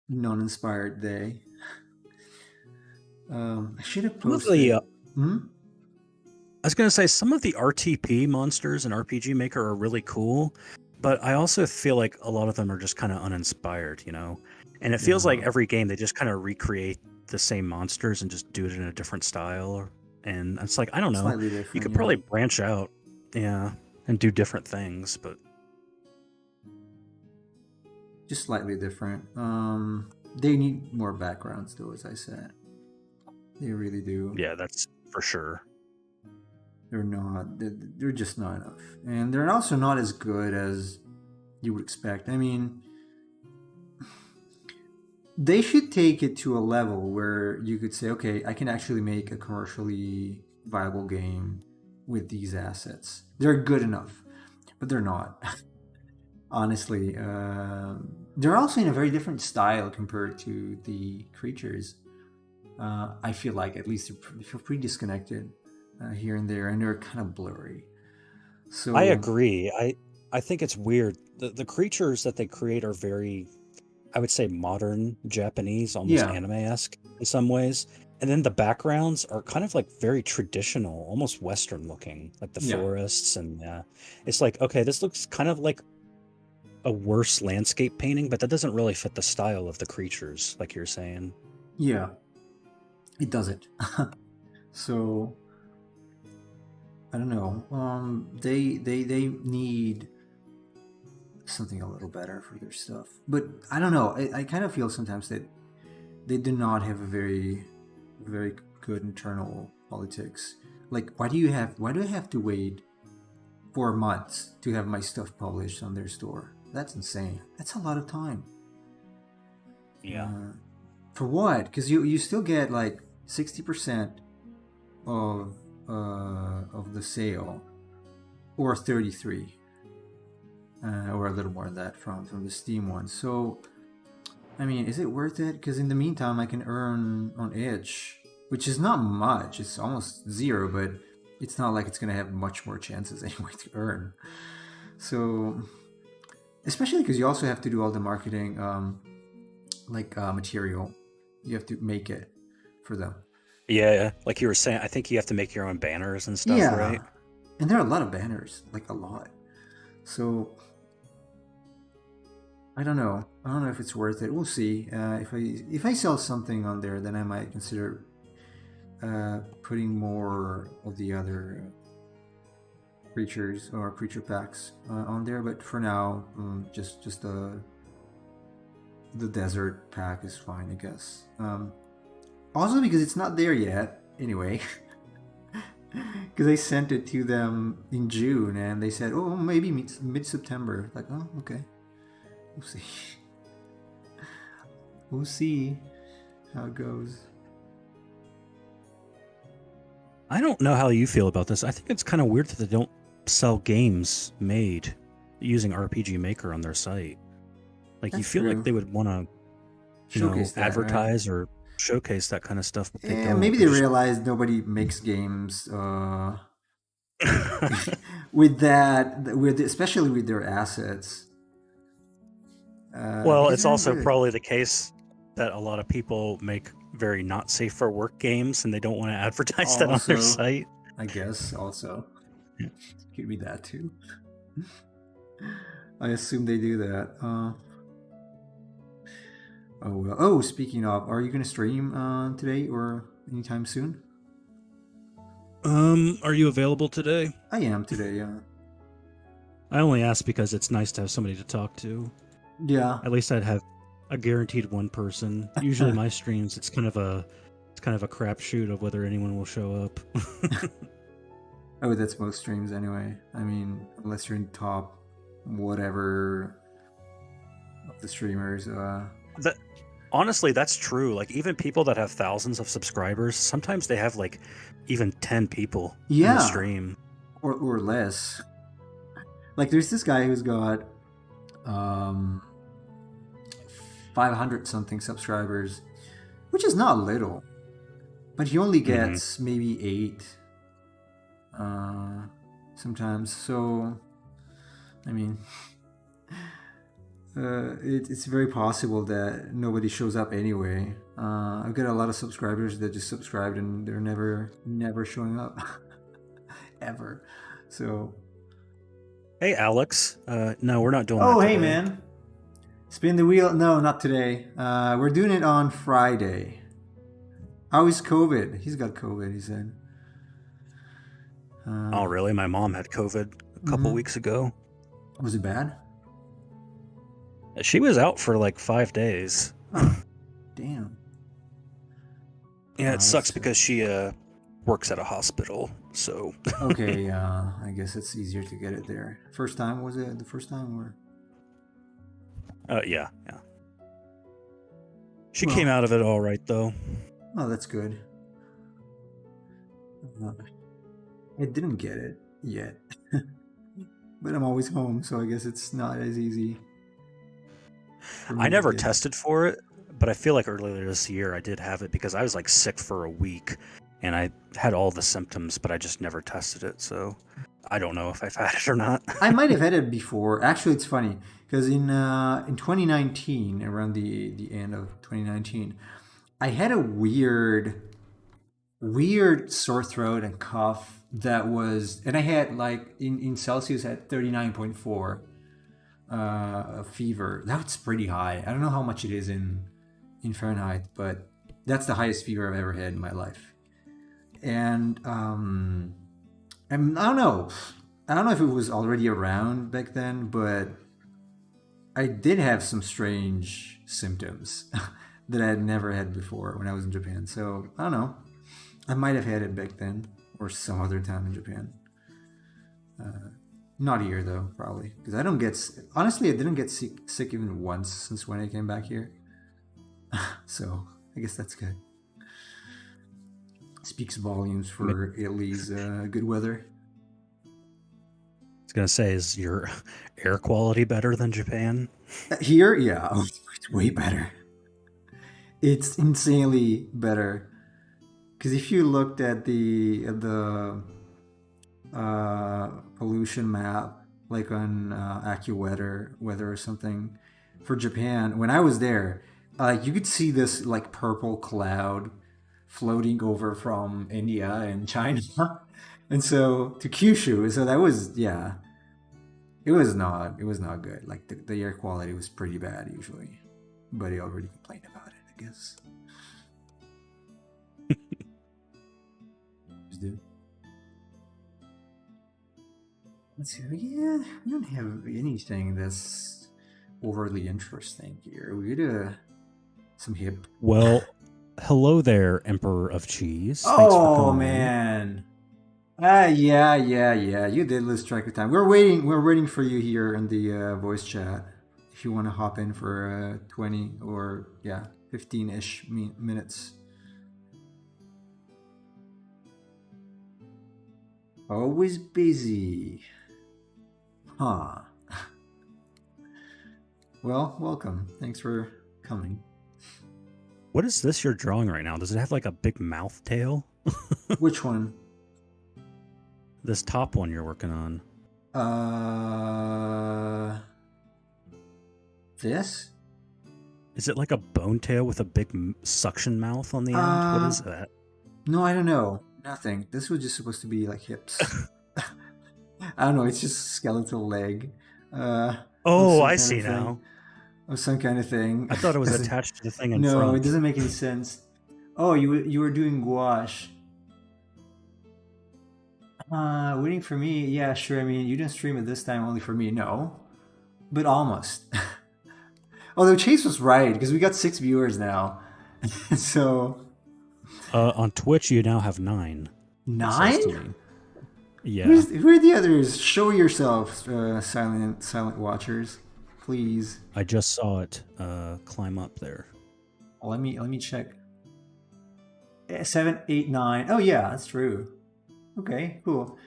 non-inspired day. I should have Some of the posted. Hmm? I was gonna say some of the RTP monsters in RPG Maker are really cool, but I also feel like a lot of them are just kind of uninspired, you know. And it feels like Yeah, every game they just kind of recreate the same monsters and just do it in a different style. And it's like I don't know, slightly you different. could Yeah, probably branch out, yeah, and do different things. But just slightly different. They need more backgrounds, though, as I said. They really do. yeah, that's for sure. They're not. They're just not enough, and they're also not as good as you would expect. I mean, they should take it to a level where you could say, okay, I can actually make a commercially viable game with these assets. They're good enough, but they're not. Honestly, they're also in a very different style compared to the creatures. I feel like at least they feel pretty disconnected here and there, and they're kind of blurry. So I agree. I think it's weird. The creatures that they create are very, I would say, modern Japanese, almost yeah, anime-esque in some ways. And then the backgrounds are kind of like very traditional, almost Western looking, like the yeah, forests. And it's like, okay, this looks kind of like a worse landscape painting, but that doesn't really fit the style of the creatures, like you're saying. yeah. It doesn't. So I don't know. They need something a little better for their stuff. But I don't know. I kind of feel sometimes that they do not have a very good internal politics. Like, why do I have to wait 4 months to have my stuff published on their store? That's insane. That's a lot of time. Yeah. For what? Because you still get like 60% of the sale, or 33, or a little more than that from the Steam one. So, I mean, is it worth it? Because in the meantime, I can earn on Itch, which is not much. It's almost zero, but it's not like it's gonna have much more chances anyway to earn. So, especially because you also have to do all the marketing, material. You have to make it for them. Yeah, like you were saying, I think you have to make your own banners and stuff, Yeah, right? and there are a lot of banners, like a lot. So I don't know. I don't know if it's worth it. We'll see. If I sell something on there, then I might consider putting more of the other creatures or creature packs on there. But for now, just the desert pack is fine, I guess. Also, because it's not there yet, anyway. Because I sent it to them in June, and they said, "Oh, maybe mid September." Like, oh, okay, we'll see. We'll see how it goes. I don't know how you feel about this. I think it's kind of weird that they don't sell games made using RPG Maker on their site. Like, you That's feel true. like they would want to, Showcase that, right? advertise or showcase that kind of stuff, but they Yeah, don't. maybe they realize nobody makes games with that, with especially with their assets. Well, Because it's they're also good. probably the case that a lot of people make very not safe for work games and they don't want to advertise that on their Also, site. I guess also Yeah. could be that too. I assume they do that. Oh well. Oh, speaking of, are you gonna stream today or anytime soon? Are you available today? I am today. Yeah. I only ask because it's nice to have somebody to talk to. Yeah. At least I'd have a guaranteed one person. Usually my streams, it's kind of a crapshoot of whether anyone will show up. Oh, that's most streams anyway. I mean, unless you're in top whatever of the streamers. That honestly, that's true. Like, even people that have thousands of subscribers, sometimes they have like even 10 people in the Yeah, stream. or less. Like, there's this guy who's got 500 something subscribers, which is not little, but he only gets maybe 8 sometimes. So, I mean, it's very possible that nobody shows up anyway. I've got a lot of subscribers that just subscribed and they're never showing up ever. So, Hey, Alex. No, we're not doing that oh hey today. man, spin the wheel. No, not today. We're doing it on Friday. How is COVID? He's got COVID, he said. Oh, really? My mom had COVID a couple weeks ago. Was it bad? She was out for like 5 days. Oh, damn. Yeah, it That's sucks because she works at a hospital, so... Okay, I guess it's easier to get it there. First time, was it the first time? Or yeah. She came out of it all right, though. Oh, that's good. I didn't get it yet. But I'm always home, so I guess it's not as easy. I never tested for it, but I feel like earlier this year I did have it because I was like sick for a week, and I had all the symptoms, but I just never tested it. So I don't know if I've had it or not. I might have had it before. Actually, it's funny because in 2019, around the end of 2019, I had a weird sore throat and cough that was, and I had like in Celsius at 39.4 fever. That's pretty high. I don't know how much it is in Fahrenheit, but that's the highest fever I've ever had in my life. And I don't know. I don't know if it was already around back then, but I did have some strange symptoms that I had never had before when I was in Japan. So I don't know. I might have had it back then or some other time in Japan. Not here though, probably, because I don't get. Honestly, I didn't get sick even once since when I came back here. So I guess that's good. Speaks volumes for Italy's good weather. I was gonna say, is your air quality better than Japan? Here, yeah, it's way better. It's insanely better. Because if you looked at the pollution map, like on AccuWeather weather or something, for Japan, when I was there, you could see this like purple cloud floating over from India and China, and so to Kyushu. So that was it was not good. Like the air quality was pretty bad usually, but he already complained about it, I guess. Do. Let's see. Yeah, we don't have anything that's overly interesting here. We get some hip. Well, hello there, Emperor of Cheese. Thanks for Oh coming man. Yeah. You did lose track of time. We're waiting for you here in the voice chat. If you want to hop in for 20 or 15-ish minutes. Always busy. Huh. Well, welcome. Thanks for coming. What is this you're drawing right now? Does it have like a big mouth tail? Which one? This top one you're working on. This? Is it like a bone tail with a big suction mouth on the end? What is that? No, I don't know. Nothing. This was just supposed to be like hips. I don't know. It's just skeletal leg. I see now. Or some kind of thing. I thought it was attached to the thing in front. No, it doesn't make any sense. Oh, you were doing gouache. Waiting for me? Yeah, sure. I mean, you didn't stream it this time only for me. No, but almost. Although Chase was right, because we got 6 viewers now. So... on Twitch, you now have 9. 9? Yeah. Who are the others? Show yourself, silent watchers, please. I just saw it climb up there. Oh, let me check. 7, 8, 9. Oh yeah, that's true. Okay, cool.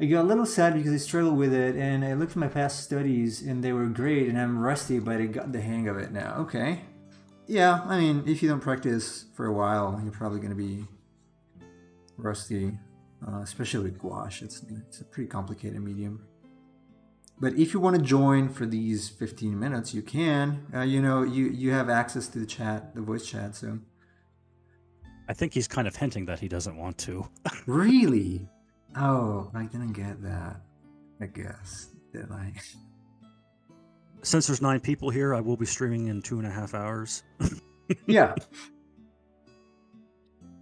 I got a little sad because I struggled with it, and I looked at my past studies, and they were great, and I'm rusty, but I got the hang of it now. Okay. Yeah, I mean, if you don't practice for a while, you're probably going to be rusty, especially with gouache. It's a pretty complicated medium. But if you want to join for these 15 minutes, you can. You have access to the chat, the voice chat, so... I think he's kind of hinting that he doesn't want to. Really? Oh, I didn't get that. I guess. Did I? Since there's 9 people here, I will be streaming in 2.5 hours. Yeah.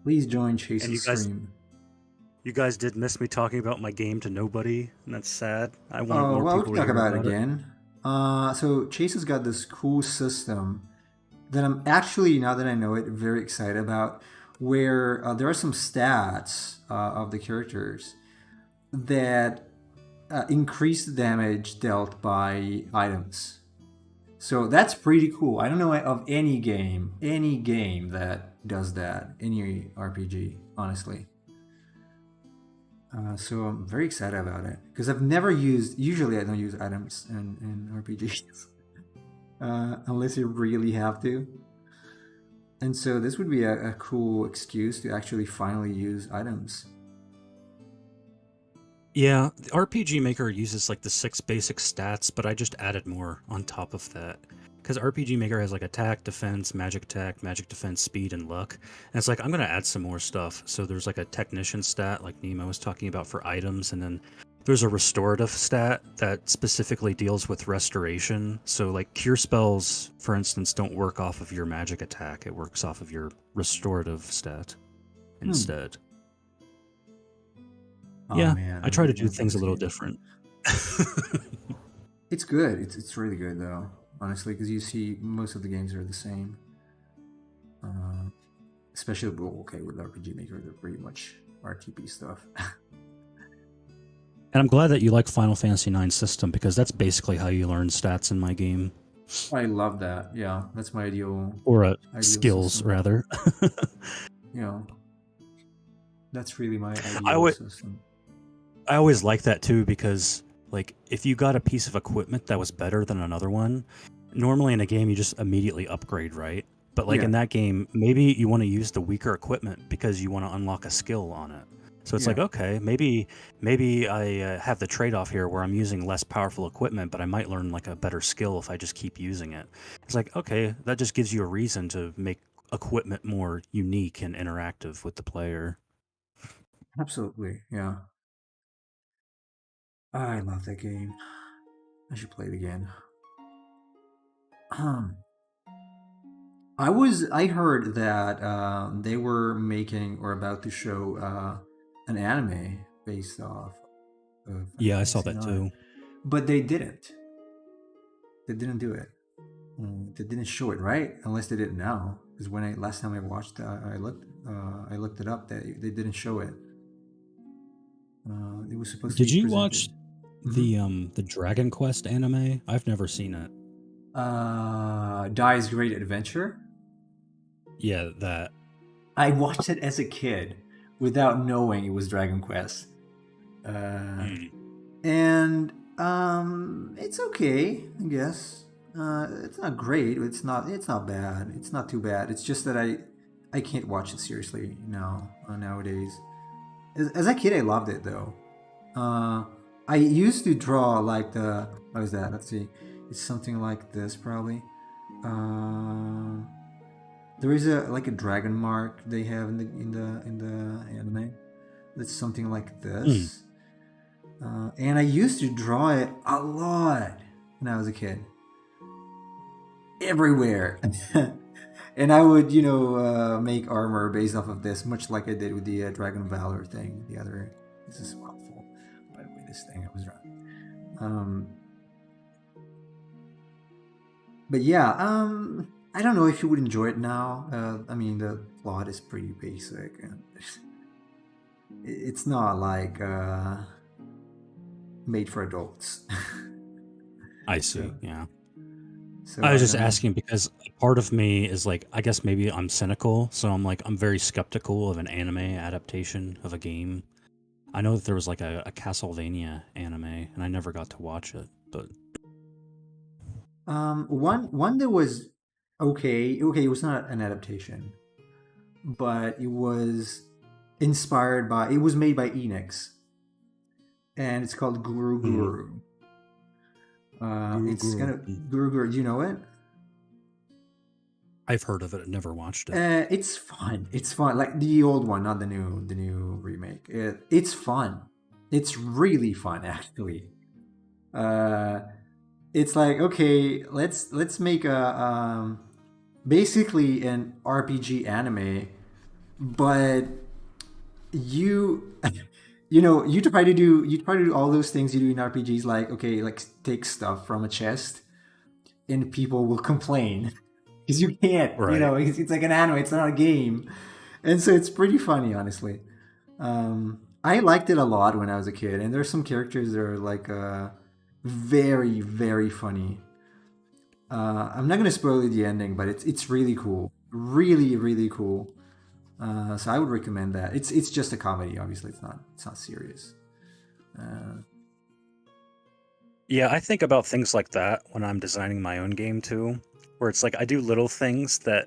Please join Chase's stream. You guys did miss me talking about my game to nobody, and that's sad. I want more people to talk hear about it again. So Chase has got this cool system that I'm actually, now that I know it, very excited about, where there are some stats of the characters that increase the damage dealt by items. So that's pretty cool. I don't know of any game that does that, any RPG, honestly. So I'm very excited about it because I've never usually I don't use items in RPGs unless you really have to. And so this would be a cool excuse to actually finally use items. Yeah, the RPG Maker uses like the 6 basic stats, but I just added more on top of that. Because RPG Maker has like attack, defense, magic defense, speed, and luck. And it's like, I'm going to add some more stuff. So there's like a technician stat, like Nemo was talking about for items. And then there's a restorative stat that specifically deals with restoration. So, like, cure spells, for instance, don't work off of your magic attack, it works off of your restorative stat Hmm. instead. Oh Yeah, man, I I try to really do want things a this little game. different. It's good. It's really good though, honestly, because you see most of the games are the same. Uh, Especially well, okay with RPG Maker, they're pretty much RTP stuff. And I'm glad that you like Final Fantasy IX system because that's basically how you learn stats in my game, I love that. Yeah, that's my or ideal skills system. rather. You know, that's really my I ideal always, system. I always like that too because like if you got a piece of equipment that was better than another one, normally in a game you just immediately upgrade, right? But like Yeah, in that game, maybe you want to use the weaker equipment because you want to unlock a skill on it. So it's like, yeah, okay, maybe I have the trade-off here where I'm using less powerful equipment, but I might learn like a better skill if I just keep using it. It's like, okay, that just gives you a reason to make equipment more unique and interactive with the player. absolutely. Yeah, I love that game. I should play it again. Um, I heard that they were making or about to show an anime based off of Final Yeah, I saw Fantasy that IX, too. but they didn't. They didn't do it. They didn't show it, right? Unless they did it now. Because when I last time I watched, I looked it up. That they didn't show it. It was supposed to Did be you presented. watch the Dragon Quest anime? I've never seen it. Dai's Great Adventure. Yeah, that. I watched it as a kid without knowing it was Dragon Quest. Mm. And it's okay, I guess. It's not great. It's not bad. It's not too bad. It's just that I can't watch it seriously now nowadays. As a kid, I loved it though. Uh, I used to draw like the what is that? Let's see. It's something like this probably. Uh, there is a like a dragon mark they have in the anime. That's something like Mm. this. And I used to draw it a lot when I was a kid, everywhere. And I would, make armor based off of this, much like I did with the Dragon Valor thing. The other, this is awful. By the way, this thing I was wrong. But yeah, I don't know if you would enjoy it now. I mean, the plot is pretty basic, and it's not like made for adults. I so, see. Yeah. so I was I just don't know. asking because part of me is like, I guess maybe I'm cynical, so I'm very skeptical of an anime adaptation of a game. I know that there was like a Castlevania anime, and I never got to watch it, but One that was okay. Okay, it was not an adaptation, but it was inspired by. It was made by Enix, and it's called Guru mm, Guru. Guru It's kind Guru. of Guru Guru. Do you know it? I've heard of it, never watched it. It's fun. It's fun. Like the old one, not the new remake. It's fun. It's really fun, actually. Uh, it's like okay, let's make a basically an RPG anime, but you you try to do all those things you do in RPGs, like okay, like take stuff from a chest, and people will complain because you can't. Right. It's like an anime. It's not a game, and so it's pretty funny, honestly. I liked it a lot when I was a kid, and there's some characters that are like very very funny. I'm not gonna spoil you the ending, but it's really cool, really really cool. So I would recommend that. It's just a comedy, obviously. It's not serious. Uh, Yeah, I think about things like that when I'm designing my own game too, where it's like I do little things that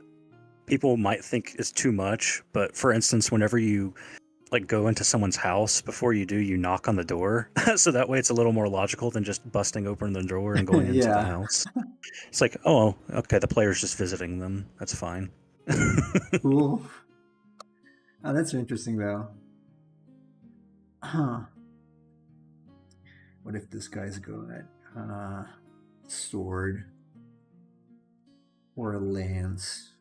people might think is too much, but for instance, whenever you like go into someone's house, before you do, you knock on the door. So that way it's a little more logical than just busting open the door and going into the Yeah. house. It's like, oh, okay, the player's just visiting them. That's fine. Cool. Oh, that's interesting though. Huh. What if this guy's got sword or a lance?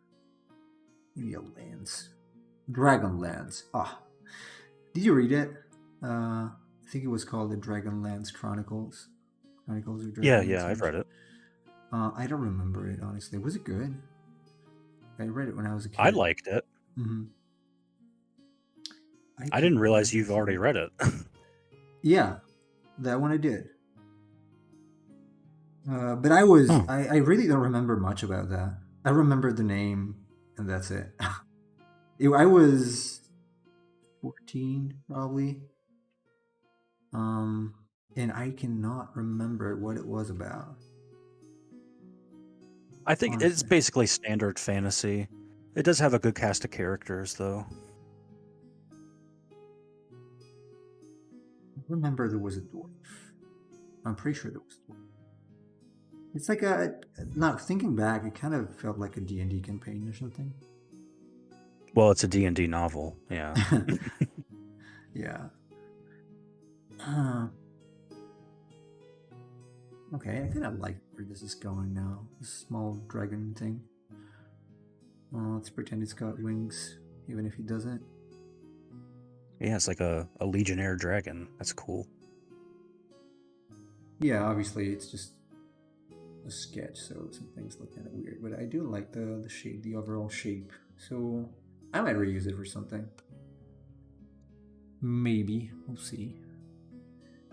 Maybe a lance. Dragonlance. Ah. Did you read it? I think it was called the Dragonlance Chronicles. Chronicles of Dragonlance. Yeah, I've read it. I don't remember it, honestly. Was it good? I read it when I was a kid. I liked it. Mm-hmm. I didn't realize you've already read it. Yeah, that one I did. But I was, I really don't remember much about that. I remember the name, and that's it. I was 14, probably. And I cannot remember what it was about. I think it's basically standard fantasy. It does have a good cast of characters, though. I remember there was a dwarf. I'm pretty sure there was a dwarf. It's like now thinking back, it kind of felt like a D&D campaign or something. Well, it's a D&D novel, yeah. Yeah. Okay, I kind of like where this is going now. This small dragon thing. Let's pretend it's got wings, even if it doesn't. Yeah, it's like a legionnaire dragon. That's cool. Yeah, obviously it's just a sketch, so some things look kind of weird. But I do like the shape, the overall shape. So I might reuse it for something. Maybe. We'll see.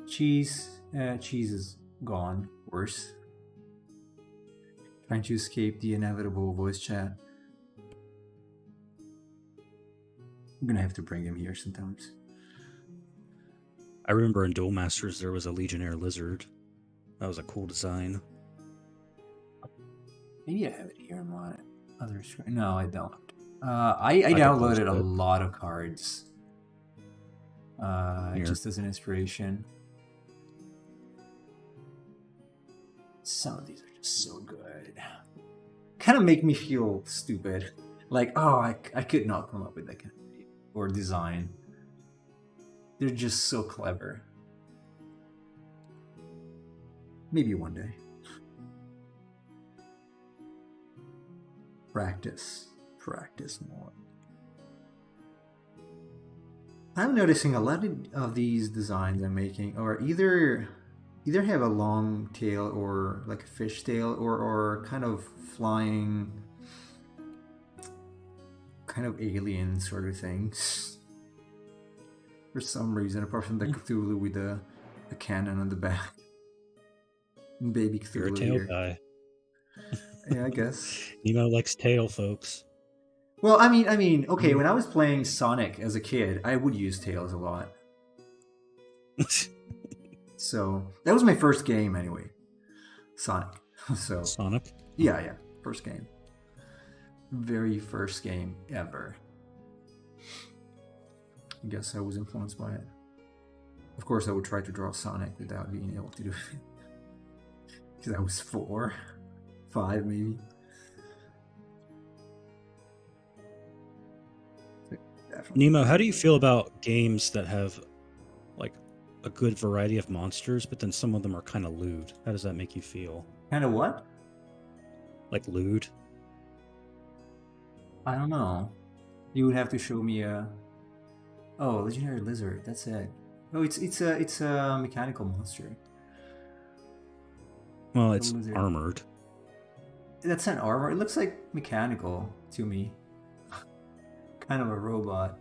Cheese is gone. Worse. Trying to escape the inevitable voice chat. I'm gonna have to bring him here sometimes. I remember in Duel Masters there was a legionnaire lizard. That was a cool design. Maybe I have it here on my other screen. No, I don't. I downloaded a lot of cards. Just as an inspiration. Some of these are just so good. Kind of make me feel stupid. Like, oh, I could not come up with that kind of name or design. They're just so clever. Maybe one day. Practice more. I'm noticing a lot of these designs I'm making are either have a long tail or like a fish tail or kind of flying, kind of alien sort of things. For some reason, apart from the Cthulhu with a cannon on the back. Baby Cthulhu. You're a tail guy. Yeah, I guess. Nemo likes tail, folks. Well, I mean, okay, when I was playing Sonic as a kid, I would use tails a lot. So, that was my first game anyway. Sonic. So Sonic? Yeah. First game. Very first game ever. I guess I was influenced by it. Of course, I would try to draw Sonic without being able to do it. Because I was 4, 5 maybe. Definitely. Nemo, how do you feel about games that have like a good variety of monsters, but then some of them are kind of lewd? How does that make you feel? Kind of what? Like lewd? I don't know. You would have to show me a... Oh, Legendary Lizard, that's it. Oh, it's a mechanical monster. Well, it's armored. That's an armor. It looks like mechanical to me. Kind of a robot.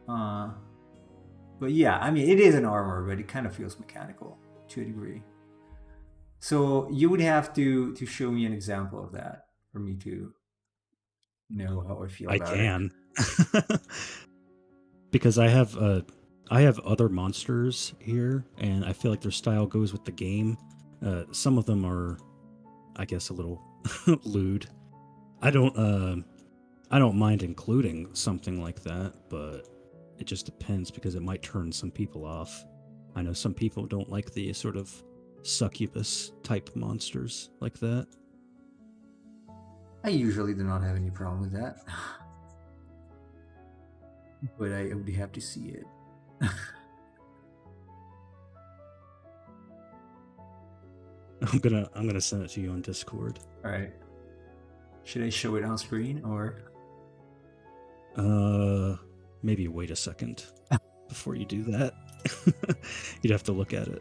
But yeah, I mean, it is an armor, but it kind of feels mechanical to a degree. So you would have to show me an example of that for me to know how I feel about it. I can. Because I have other monsters here, and I feel like their style goes with the game. Some of them are, I guess, a little lewd. I don't I don't mind including something like that, but it just depends because it might turn some people off. I know some people don't like the sort of succubus type monsters like that. I usually do not have any problem with that. But I would have to see it. I'm gonna send it to you on Discord. Alright. Should I show it on screen or? Maybe wait a second before you do that. You'd have to look at it.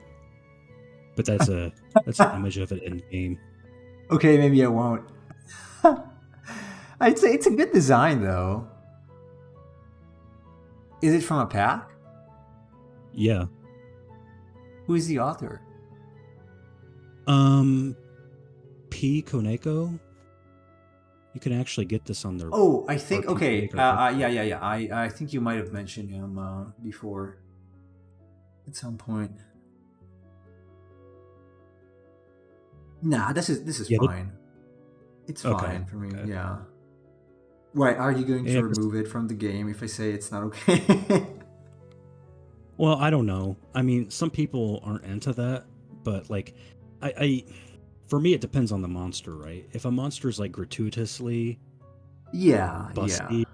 But that's an image of it in game. Okay, maybe I won't. I'd say it's a good design though. Is it from a pack? Yeah. Who is the author? P. Koneko. You can actually get this on their. Oh, I think Or okay. Koneko, right? Yeah. I think you might have mentioned him before. At some point. Nah, this is Yeah, fine. It's Okay, fine for me. okay. Yeah. Why are you going to Yeah, 'cause- remove it from the game if I say it's not okay? Well, I don't know. I mean, some people aren't into that, but like, I for me, it depends on the monster, right? If a monster's like gratuitously yeah, busty,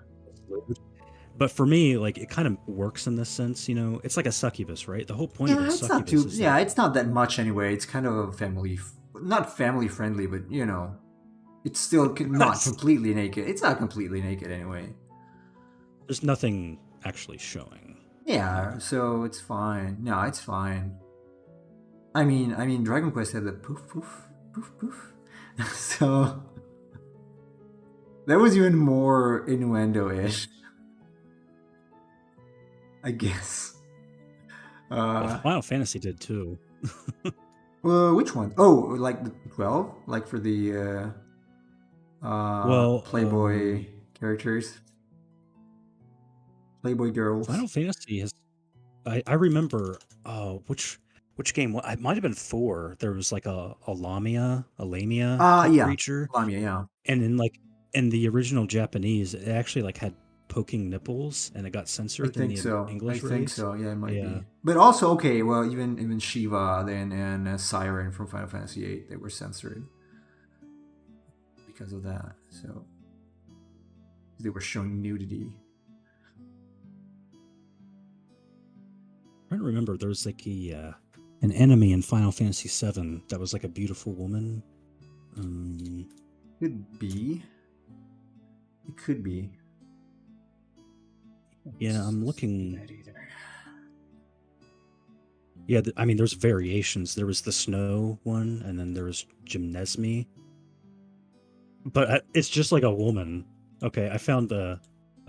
but for me, like, it kind of works in this sense, you know. It's like a succubus, right? The whole point yeah. of a It's not succubus too. is Yeah, that, it's not that much anyway. It's kind of a not family friendly, but you know, it's still not completely naked. It's not completely naked anyway. there's nothing actually showing. Yeah, so it's fine. No, it's fine. I mean, Dragon Quest had the poof poof poof poof, so that was even more innuendo-ish, I guess. Well, Final Fantasy did too. Which one? Oh, like the 12, like for the Playboy characters, Playboy girls. Final Fantasy has. I remember. Which game? It might have been 4. There was like a Lamia type Yeah, creature, Lamia, yeah. and in the original Japanese, it actually like had poking nipples, and it got I censored in think the so. English I think release. so. Yeah, it might Yeah. be. But also, okay, well, even Shiva then and Siren from Final Fantasy VIII, they were censored because of that. So they were showing nudity. I'm trying to remember, there was like an enemy in Final Fantasy VII that was like a beautiful woman. Could be. It could be. Yeah, I'm looking. That either. Yeah, I mean, there's variations. There was the snow one, and then there was Gymnesme. But it's just like a woman. Okay, I found a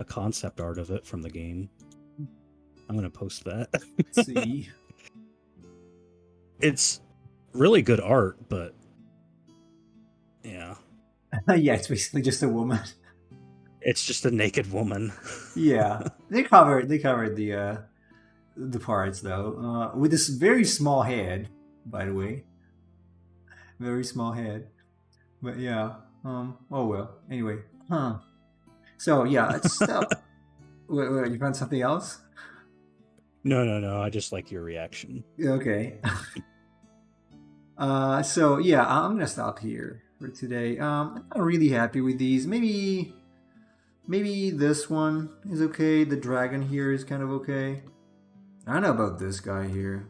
concept art of it from the game. I'm gonna post that. Let's see. It's really good art, but yeah, Yeah, it's basically just a woman. it's just a naked woman. Yeah, they covered the parts though with this very small head, by the way, very small head. But yeah, oh well. Anyway, so yeah, it's wait, you found something else? No. I just like your reaction. Okay. So yeah, I'm gonna stop here for today. I'm not really happy with these. Maybe this one is okay. The dragon here is kind of okay. I don't know about this guy here.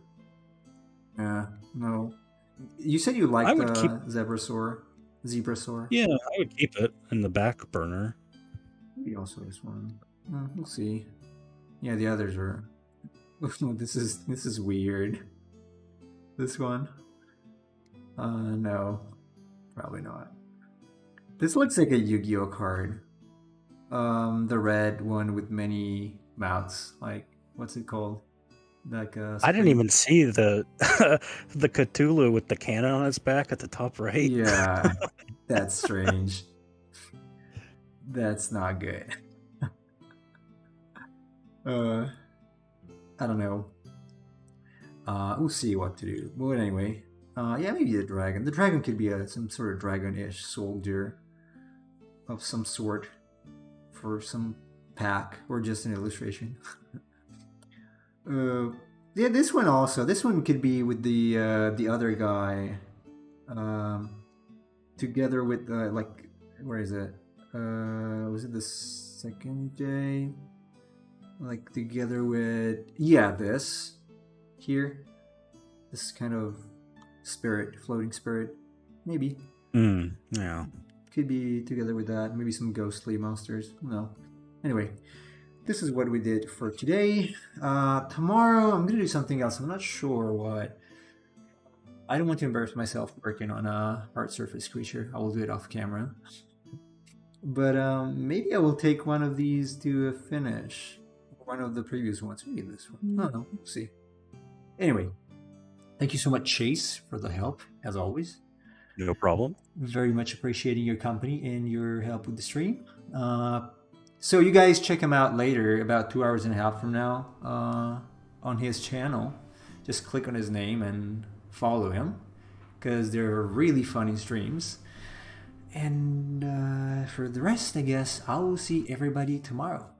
No. You said you liked I would keep- Zebrasaur. Yeah, I would keep it in the back burner. Maybe also this one. We'll see. Yeah, the others are. This is weird. This one. No, probably not. This looks like a Yu-Gi-Oh card. The red one with many mouths. Like, what's it called? Like I didn't even see the the Cthulhu with the cannon on its back at the top right. Yeah, that's strange. That's not good. I don't know. We'll see what to do. But anyway, yeah, maybe the dragon. The dragon could be some sort of dragon-ish soldier of some sort for some pack or just an illustration. Yeah, this one also. This one could be with the other guy, together with like, where is it? Was it the second day? Like together with, yeah, this here, this kind of spirit, floating spirit, maybe. Yeah. Could be together with that. Maybe some ghostly monsters. No. Anyway, this is what we did for today. Tomorrow I'm gonna do something else. I'm not sure what. I don't want to embarrass myself working on a hard surface creature. I will do it off camera. But maybe I will take one of these to a finish. One of the previous ones. Maybe this one. I don't know. We'll see. Anyway, thank you so much, Chase, for the help, as always. No problem. Very much appreciating your company and your help with the stream. So you guys check him out later, about 2 hours and a half from now, on his channel. Just click on his name and follow him, because they're really funny streams. And for the rest, I guess I will see everybody tomorrow.